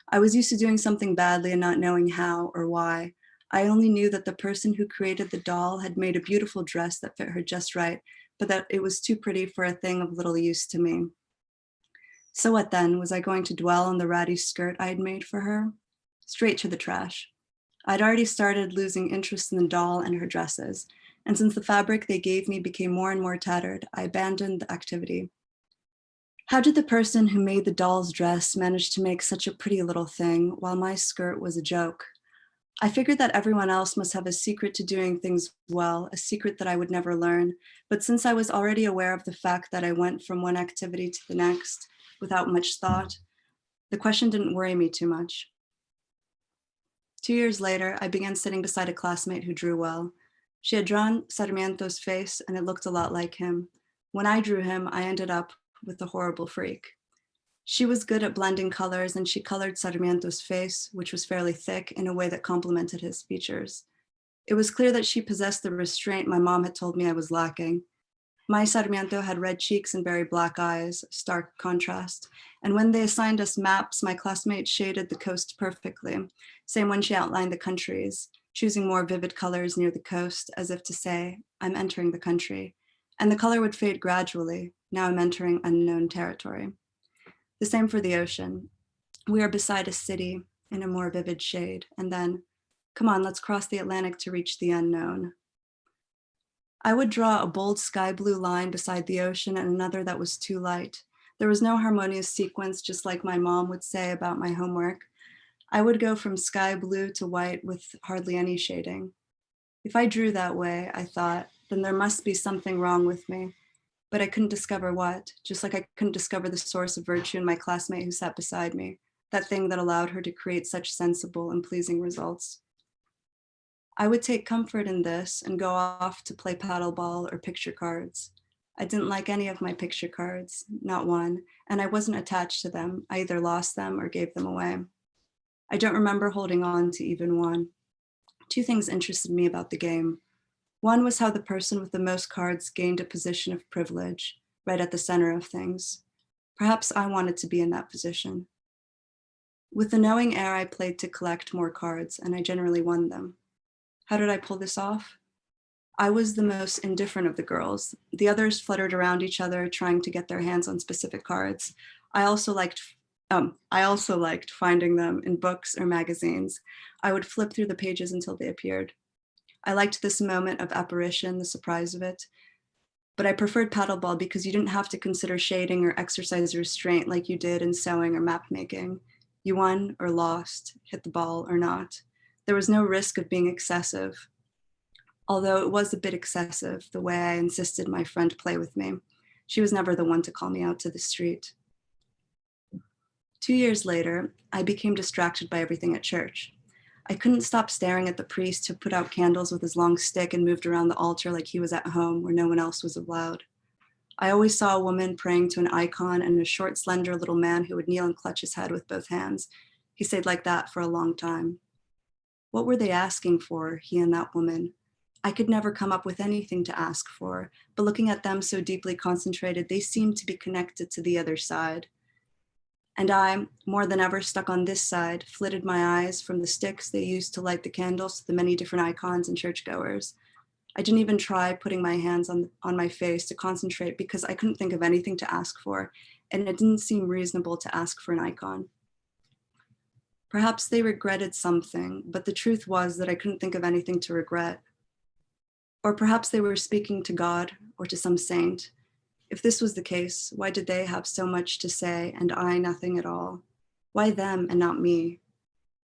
I was used to doing something badly and not knowing how or why. I only knew that the person who created the doll had made a beautiful dress that fit her just right, but that it was too pretty for a thing of little use to me. So what then? Was I going to dwell on the ratty skirt I had made for her? Straight to the trash. I'd already started losing interest in the doll and her dresses, and since the fabric they gave me became more and more tattered, I abandoned the activity. How did the person who made the doll's dress manage to make such a pretty little thing while my skirt was a joke? I figured that everyone else must have a secret to doing things well, a secret that I would never learn. But since I was already aware of the fact that I went from one activity to the next without much thought, the question didn't worry me too much. 2 years later, I began sitting beside a classmate who drew well. She had drawn Sarmiento's face and it looked a lot like him. When I drew him, I ended up with the horrible freak. She was good at blending colors and she colored Sarmiento's face, which was fairly thick, in a way that complemented his features. It was clear that she possessed the restraint my mom had told me I was lacking. My Sarmiento had red cheeks and very black eyes, stark contrast. And when they assigned us maps, my classmate shaded the coast perfectly, same when she outlined the countries, choosing more vivid colors near the coast, as if to say, I'm entering the country. And the color would fade gradually. Now I'm entering unknown territory. The same for the ocean. We are beside a city in a more vivid shade. And then, come on, let's cross the Atlantic to reach the unknown. I would draw a bold sky blue line beside the ocean and another that was too light. There was no harmonious sequence, just like my mom would say about my homework. I would go from sky blue to white with hardly any shading. If I drew that way, I thought, then there must be something wrong with me. But I couldn't discover what, just like I couldn't discover the source of virtue in my classmate who sat beside me, that thing that allowed her to create such sensible and pleasing results. I would take comfort in this and go off to play paddleball or picture cards. I didn't like any of my picture cards, not one, and I wasn't attached to them. I either lost them or gave them away. I don't remember holding on to even one. 2 things interested me about the game. One was how the person with the most cards gained a position of privilege, right at the center of things. Perhaps I wanted to be in that position. With the knowing air, I played to collect more cards, and I generally won them. How did I pull this off? I was the most indifferent of the girls. The others fluttered around each other, trying to get their hands on specific cards. I also liked I also liked finding them in books or magazines. I would flip through the pages until they appeared. I liked this moment of apparition, the surprise of it, but I preferred paddleball because you didn't have to consider shading or exercise restraint like you did in sewing or map making. You won or lost, hit the ball or not. There was no risk of being excessive, although it was a bit excessive the way I insisted my friend play with me. She was never the one to call me out to the street. 2 years later, I became distracted by everything at church. I couldn't stop staring at the priest who put out candles with his long stick and moved around the altar like he was at home where no one else was allowed. I always saw a woman praying to an icon and a short, slender little man who would kneel and clutch his head with both hands. He stayed like that for a long time. What were they asking for, he and that woman? I could never come up with anything to ask for, but looking at them so deeply concentrated, they seemed to be connected to the other side. And I, more than ever stuck on this side, flitted my eyes from the sticks they used to light the candles to the many different icons and churchgoers. I didn't even try putting my hands on my face to concentrate because I couldn't think of anything to ask for, and it didn't seem reasonable to ask for an icon. Perhaps they regretted something, but the truth was that I couldn't think of anything to regret. Or perhaps they were speaking to God or to some saint. If this was the case, why did they have so much to say and I nothing at all? Why them and not me?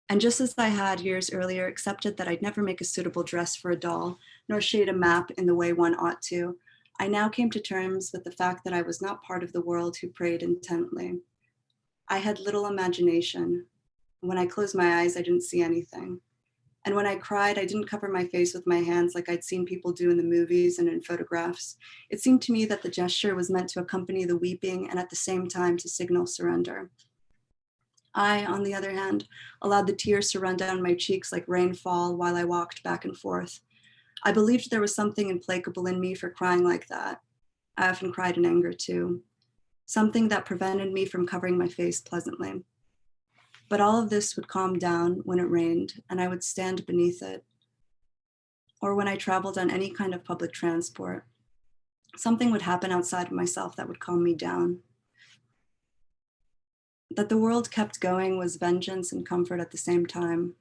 And just as I had years earlier accepted that I'd never make a suitable dress for a doll, nor shade a map in the way one ought to, I now came to terms with the fact that I was not part of the world who prayed intently. I had little imagination. When I closed my eyes, I didn't see anything. And when I cried, I didn't cover my face with my hands like I'd seen people do in the movies and in photographs. It seemed to me that the gesture was meant to accompany the weeping and at the same time to signal surrender. I, on the other hand, allowed the tears to run down my cheeks like rainfall while I walked back and forth. I believed there was something implacable in me for crying like that. I often cried in anger too, something that prevented me from covering my face pleasantly. But all of this would calm down when it rained and I would stand beneath it. Or when I traveled on any kind of public transport, something would happen outside of myself that would calm me down. That the world kept going was vengeance and comfort at the same time.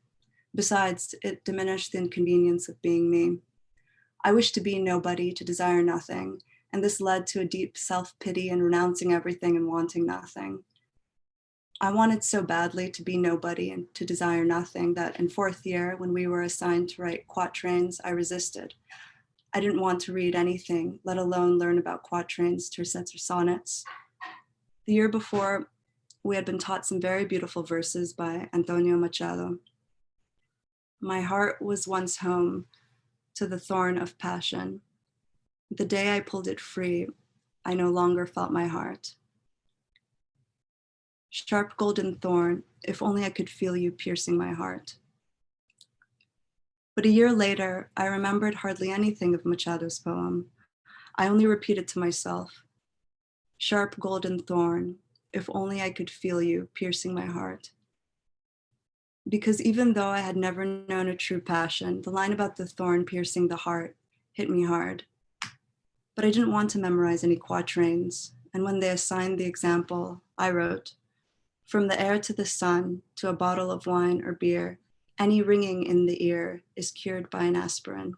Besides, it diminished the inconvenience of being me. I wished to be nobody, to desire nothing, and this led to a deep self-pity and renouncing everything and wanting nothing. I wanted so badly to be nobody and to desire nothing that in fourth year, when we were assigned to write quatrains, I resisted. I didn't want to read anything, let alone learn about quatrains, tercets, or sonnets. The year before, we had been taught some very beautiful verses by Antonio Machado. My heart was once home to the thorn of passion. The day I pulled it free, I no longer felt my heart. Sharp golden thorn, if only I could feel you piercing my heart. But a year later, I remembered hardly anything of Machado's poem. I only repeated to myself, sharp golden thorn, if only I could feel you piercing my heart. Because even though I had never known a true passion, the line about the thorn piercing the heart hit me hard. But I didn't want to memorize any quatrains, and when they assigned the example, I wrote, from the air to the sun, to a bottle of wine or beer, any ringing in the ear is cured by an aspirin.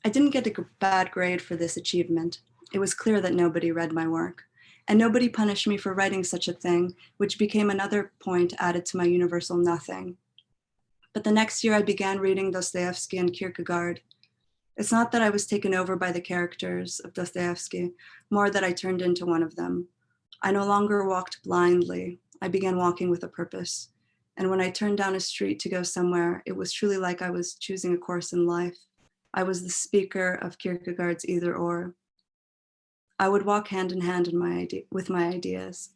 I didn't get a bad grade for this achievement. It was clear that nobody read my work, and nobody punished me for writing such a thing, which became another point added to my universal nothing. But the next year I began reading Dostoevsky and Kierkegaard. It's not that I was taken over by the characters of Dostoevsky, more that I turned into one of them. I no longer walked blindly. I began walking with a purpose. And when I turned down a street to go somewhere, it was truly like I was choosing a course in life. I was the speaker of Kierkegaard's either or. I would walk hand in hand with my ideas.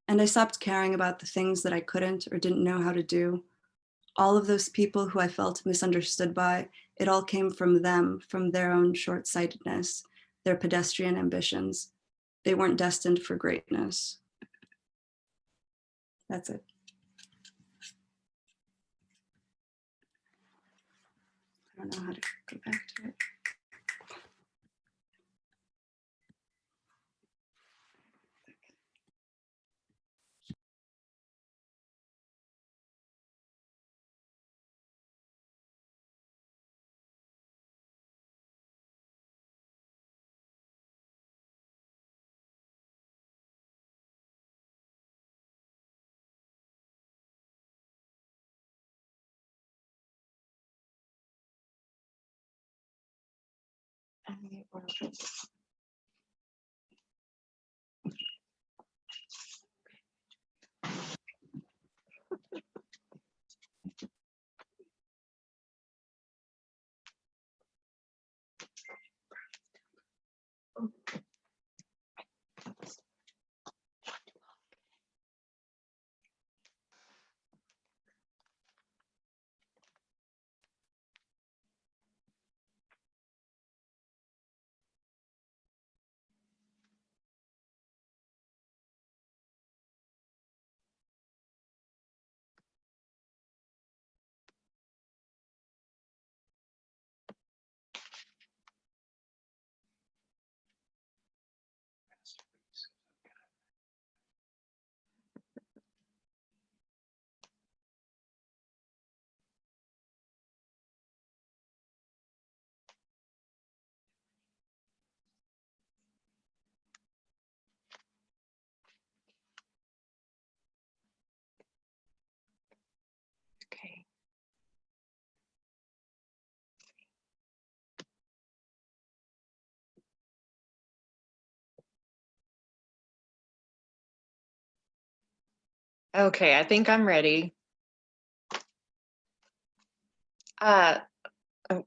And I stopped caring about the things that I couldn't or didn't know how to do. All of those people who I felt misunderstood by, it all came from them, from their own short-sightedness, their pedestrian ambitions. They weren't destined for greatness. That's it. I don't know how to go back to it. Okay. Okay, I think I'm ready. Uh, oh,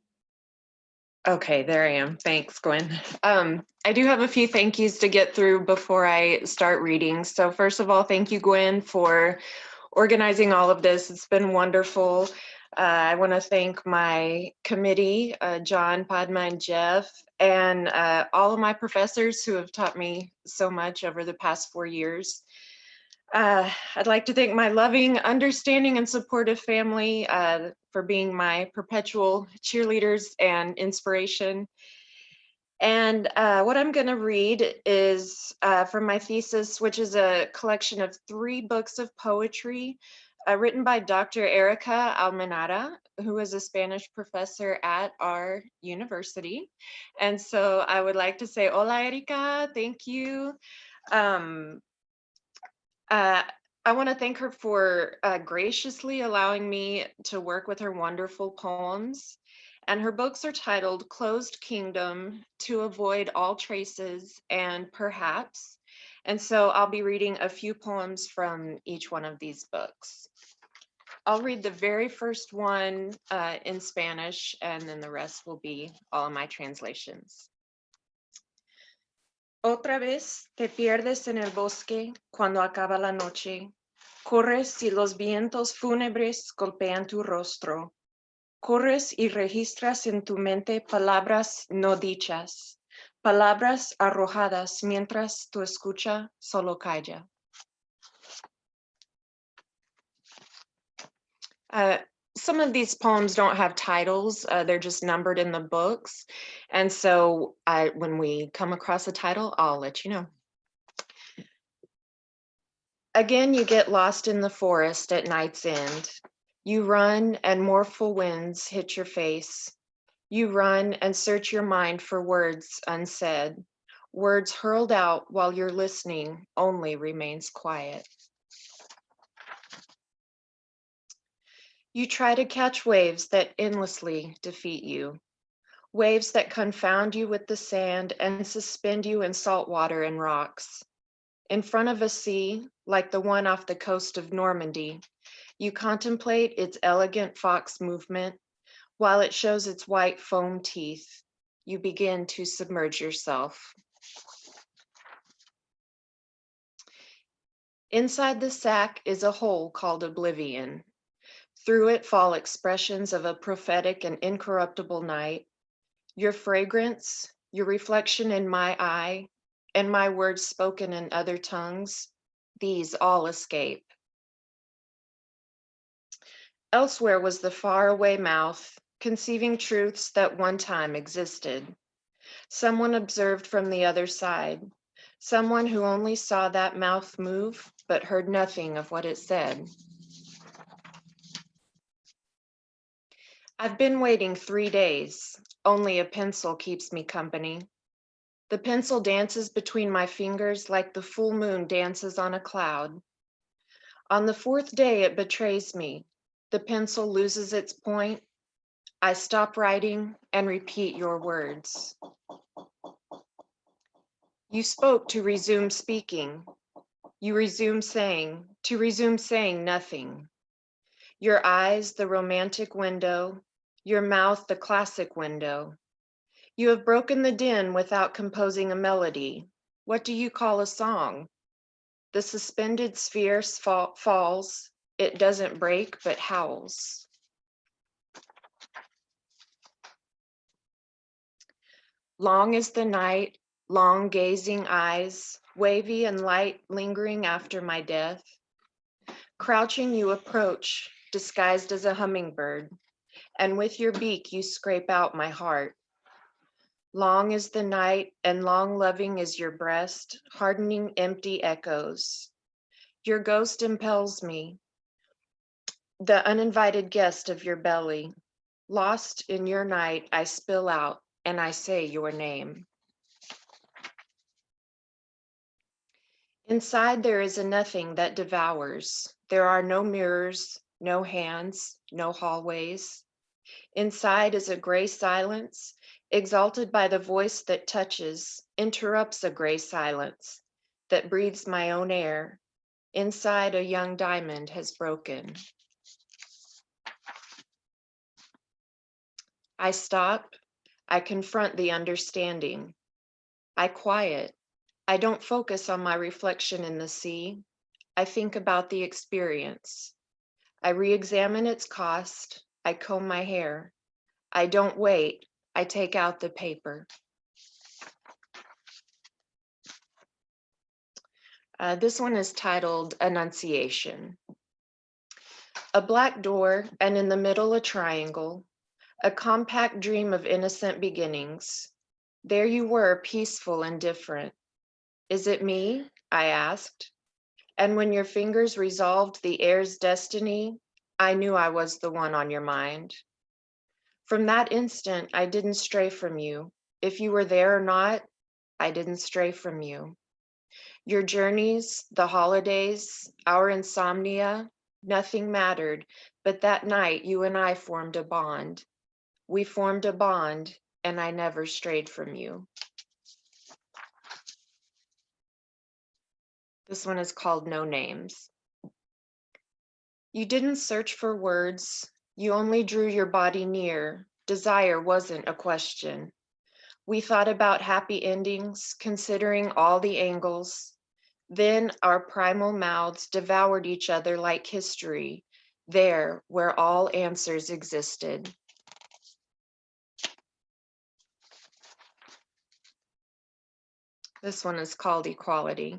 okay, there I am. Thanks, Gwen. I do have a few thank yous to get through before I start reading. So first of all, thank you, Gwen, for organizing all of this. It's been wonderful. I want to thank my committee, John, Padma, and Jeff, and all of my professors who have taught me so much over the past 4 years. I'd like to thank my loving, understanding, and supportive family for being my perpetual cheerleaders and inspiration. And what I'm going to read is from my thesis, which is a collection of 3 books of poetry written by Dr. Erica Almenara, who is a Spanish professor at our university. And so I would like to say, hola, Erica, thank you. I want to thank her for graciously allowing me to work with her wonderful poems. And her books are titled Closed Kingdom, To Avoid All Traces, and Perhaps. And so I'll be reading a few poems from each one of these books. I'll read the very first one in Spanish, and then the rest will be all of my translations. Otra vez te pierdes en el bosque cuando acaba la noche. Corres y los vientos fúnebres golpean tu rostro. Corres y registras en tu mente palabras no dichas, palabras arrojadas mientras tu escucha solo calla. Some of these poems don't have titles, they're just numbered in the books. And so when we come across a title, I'll let you know. Again, you get lost in the forest at night's end. You run and mortal winds hit your face. You run and search your mind for words unsaid. Words hurled out while your listening only remains quiet. You try to catch waves that endlessly defeat you. Waves that confound you with the sand and suspend you in salt water and rocks. In front of a sea, like the one off the coast of Normandy, you contemplate its elegant fox movement. While it shows its white foam teeth, you begin to submerge yourself. Inside the sack is a hole called oblivion. Through it fall expressions of a prophetic and incorruptible night. Your fragrance, your reflection in my eye, and my words spoken in other tongues, these all escape. Elsewhere was the faraway mouth, conceiving truths that one time existed. Someone observed from the other side, someone who only saw that mouth move, but heard nothing of what it said. I've been waiting 3 days. Only a pencil keeps me company. The pencil dances between my fingers like the full moon dances on a cloud. On the 4th day, it betrays me. The pencil loses its point. I stop writing and repeat your words. You spoke to resume speaking. You to resume saying nothing. Your eyes, the romantic window, your mouth, the classic window. You have broken the din without composing a melody. What do you call a song? The suspended sphere falls. It doesn't break, but howls. Long is the night, long gazing eyes, wavy and light lingering after my death. Crouching you approach, disguised as a hummingbird, and with your beak you scrape out my heart. Long is the night, and long loving is your breast, hardening empty echoes. Your ghost impels me, the uninvited guest of your belly. Lost in your night, I spill out, and I say your name. Inside there is a nothing that devours. There are no mirrors, no hands, no hallways. Inside is a gray silence, exalted by the voice that touches, interrupts a gray silence that breathes my own air. Inside a young diamond has broken. I stop, I confront the understanding. I quiet. I don't focus on my reflection in the sea. I think about the experience. I re-examine its cost. I comb my hair. I don't wait. I take out the paper. This one is titled Annunciation. A black door, and in the middle a triangle, a compact dream of innocent beginnings. There you were, peaceful and different. Is it me? I asked. And when your fingers resolved the air's destiny, I knew I was the one on your mind. From that instant, I didn't stray from you. If you were there or not, I didn't stray from you. Your journeys, the holidays, our insomnia, nothing mattered, but that night you and I formed a bond. We formed a bond, and I never strayed from you. This one is called No Names. You didn't search for words. You only drew your body near. Desire wasn't a question. We thought about happy endings, considering all the angles. Then our primal mouths devoured each other like history, there where all answers existed. This one is called Equality.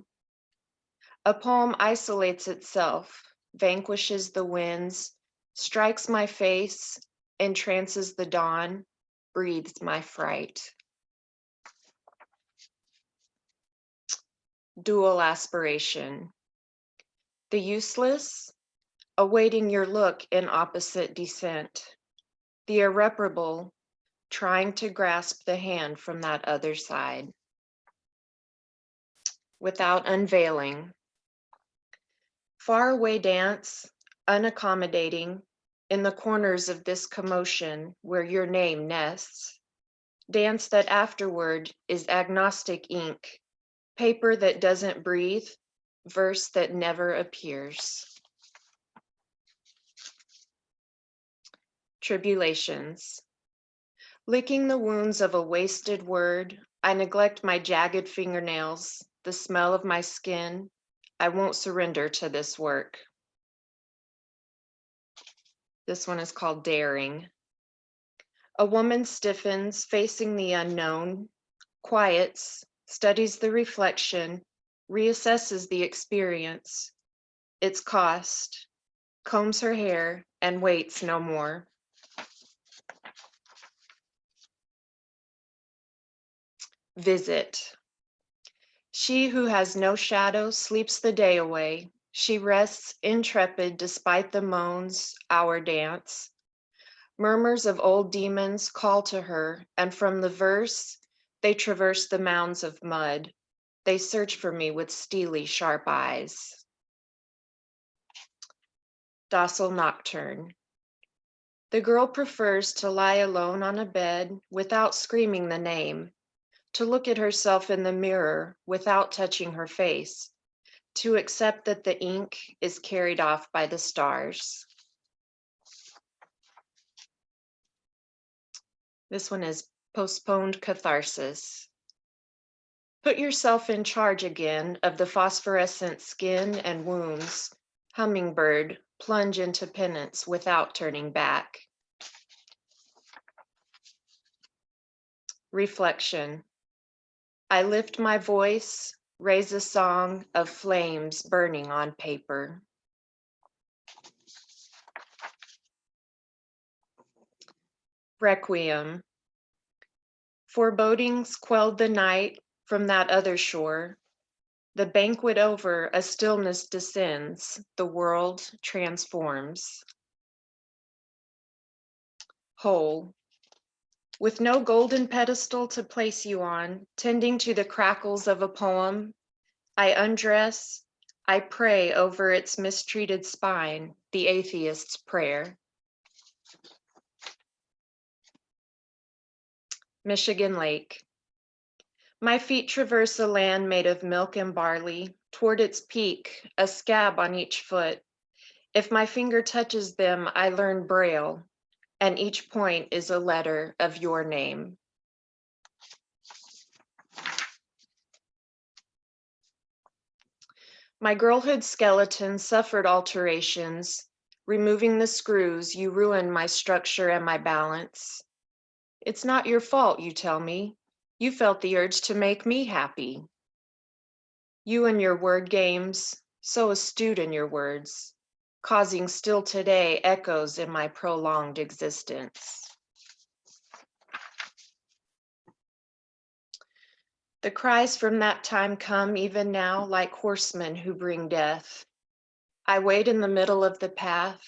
A poem isolates itself, vanquishes the winds, strikes my face, entrances the dawn, breathes my fright. Dual aspiration. The useless, awaiting your look in opposite descent. The irreparable, trying to grasp the hand from that other side. Without unveiling. Far away dance, unaccommodating, in the corners of this commotion where your name nests. Dance that afterward is agnostic ink, paper that doesn't breathe, verse that never appears. Tribulations. Licking the wounds of a wasted word, I neglect my jagged fingernails, the smell of my skin. I won't surrender to this work. This one is called Daring. A woman stiffens, facing the unknown, quiets, studies the reflection, reassesses the experience, its cost, combs her hair, and waits no more. Visit. She who has no shadow sleeps the day away. She rests intrepid despite the moans, our dance. Murmurs of old demons call to her, and from the verse, they traverse the mounds of mud. They search for me with steely, sharp eyes. Docile nocturne. The girl prefers to lie alone on a bed without screaming the name. to look at herself in the mirror without touching her face, to accept that the ink is carried off by the stars. This one is postponed catharsis. Put yourself in charge again of the phosphorescent skin and wounds. Hummingbird, plunge into penance without turning back. Reflection. I lift my voice, raise a song of flames burning on paper. Requiem. Forebodings quelled the night from that other shore. The banquet over, a stillness descends, the world transforms. Whole. With no golden pedestal to place you on, tending to the crackles of a poem, I undress, I pray over its mistreated spine, the atheist's prayer. Michigan Lake. My feet traverse a land made of milk and barley. Toward its peak, a scab on each foot. If my finger touches them, I learn Braille, and each point is a letter of your name. My girlhood skeleton suffered alterations. Removing the screws, you ruined my structure and my balance. It's not your fault, you tell me. You felt the urge to make me happy. You and your word games, so astute in your words, causing still today echoes in my prolonged existence. The cries from that time come even now like horsemen who bring death. I wait in the middle of the path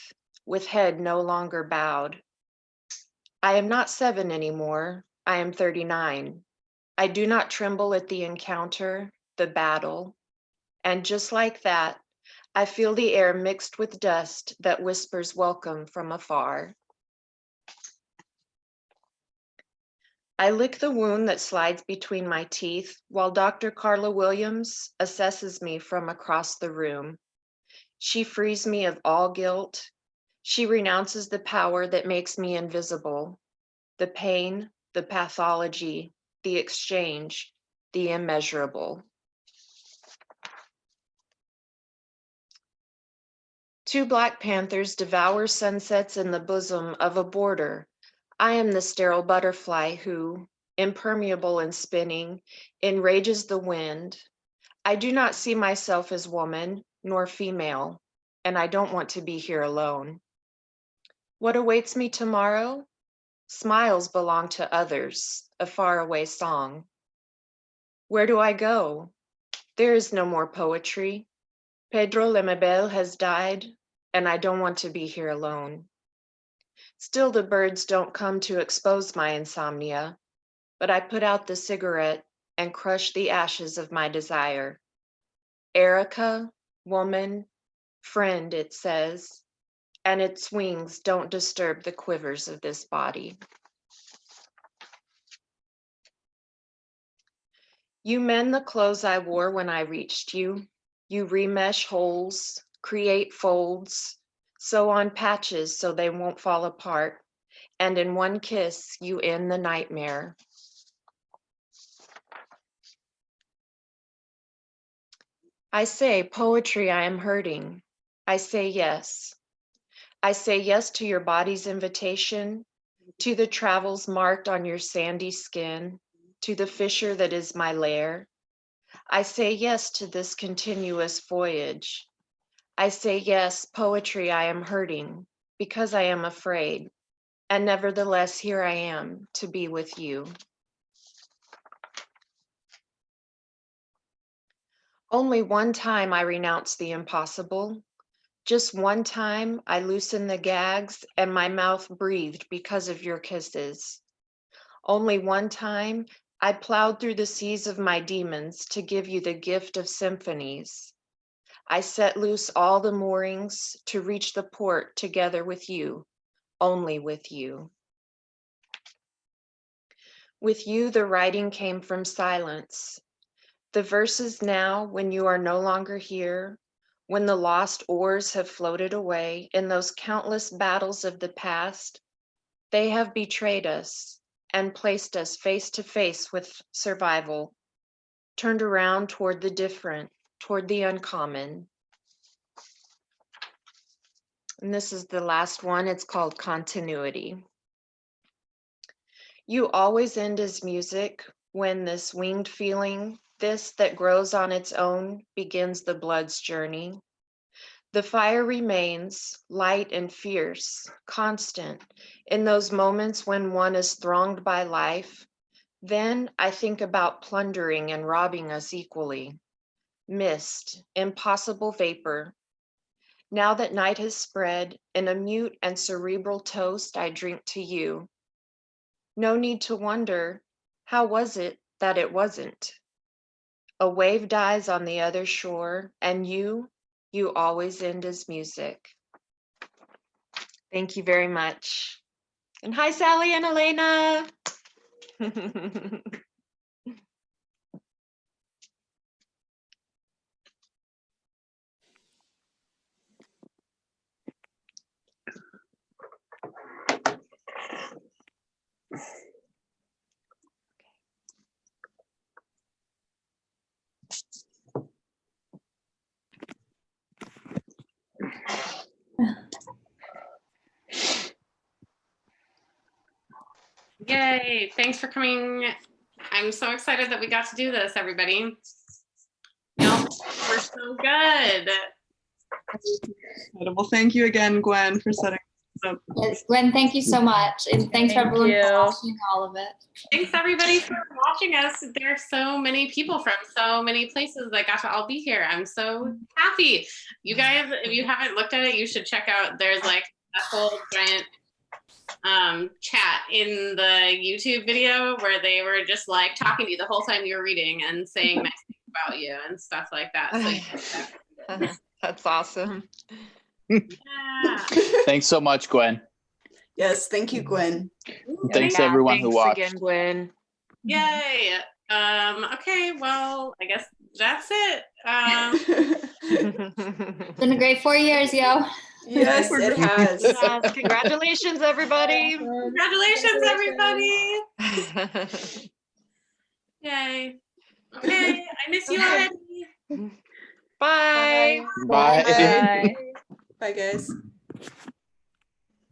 with head no longer bowed. I am not 7 anymore, I am 39. I do not tremble at the encounter, the battle. And just like that, I feel the air mixed with dust that whispers welcome from afar. I lick the wound that slides between my teeth while Dr. Carla Williams assesses me from across the room. She frees me of all guilt. She renounces the power that makes me invisible, the pain, the pathology, the exchange, the immeasurable. Two Black Panthers devour sunsets in the bosom of a border. I am the sterile butterfly who, impermeable and spinning, enrages the wind. I do not see myself as woman nor female, and I don't want to be here alone. What awaits me tomorrow? Smiles belong to others, a faraway song. Where do I go? There is no more poetry. Pedro Lemebel has died, and I don't want to be here alone. Still, the birds don't come to expose my insomnia, but I put out the cigarette and crush the ashes of my desire. Erica, woman, friend, it says, and its wings don't disturb the quivers of this body. You mend the clothes I wore when I reached you. You remesh holes, create folds, sew on patches so they won't fall apart, and in one kiss, you end the nightmare. I say, poetry, I am hurting. I say yes. I say yes to your body's invitation, to the travels marked on your sandy skin, to the fissure that is my lair. I say yes to this continuous voyage. I say yes, poetry, I am hurting, because I am afraid, and nevertheless, here I am to be with you. Only one time I renounce the impossible. Just one time I loosened the gags and my mouth breathed because of your kisses. Only one time I plowed through the seas of my demons to give you the gift of symphonies. I set loose all the moorings to reach the port together with you, only with you. With you, the writing came from silence. The verses now, when you are no longer here, when the lost oars have floated away in those countless battles of the past, they have betrayed us and placed us face to face with survival, turned around toward the different, toward the uncommon. And this is the last one. It's called Continuity. You always end as music when this winged feeling, this that grows on its own, begins the blood's journey. The fire remains light and fierce, constant, in those moments when one is thronged by life. Then I think about plundering and robbing us equally. Mist, impossible vapor. Now that night has spread, in a mute and cerebral toast, I drink to you. No need to wonder, how was it that it wasn't? A wave dies on the other shore, and you always end as music. Thank you very much. And hi, Sally and Elena. Yay, thanks for coming. I'm so excited that we got to do this, everybody. Y'all were so good. Incredible. Thank you again, Gwen, for setting this up. Yes, Gwen, thank you so much. And thanks for Thank everyone you. for watching all of it. Thanks everybody for watching us. There are so many people from so many places that got to all be here. I'm so happy. You guys, if you haven't looked at it, you should check out, there's like a whole giant chat in the YouTube video where they were just like talking to you the whole time you were reading and saying nice things about you and stuff like that. So That's awesome. yeah. Thanks so much, Gwen. Yes, thank you, Gwen. And thanks Yeah, everyone who thanks watched. again, Gwen. Yay. Okay, well, I guess that's it. It's been a great 4 years, yo. Yes, it has. Yes, congratulations, everybody. Congratulations, everybody. Yay. Okay, I miss you already. Bye. Bye. Bye. Bye, guys.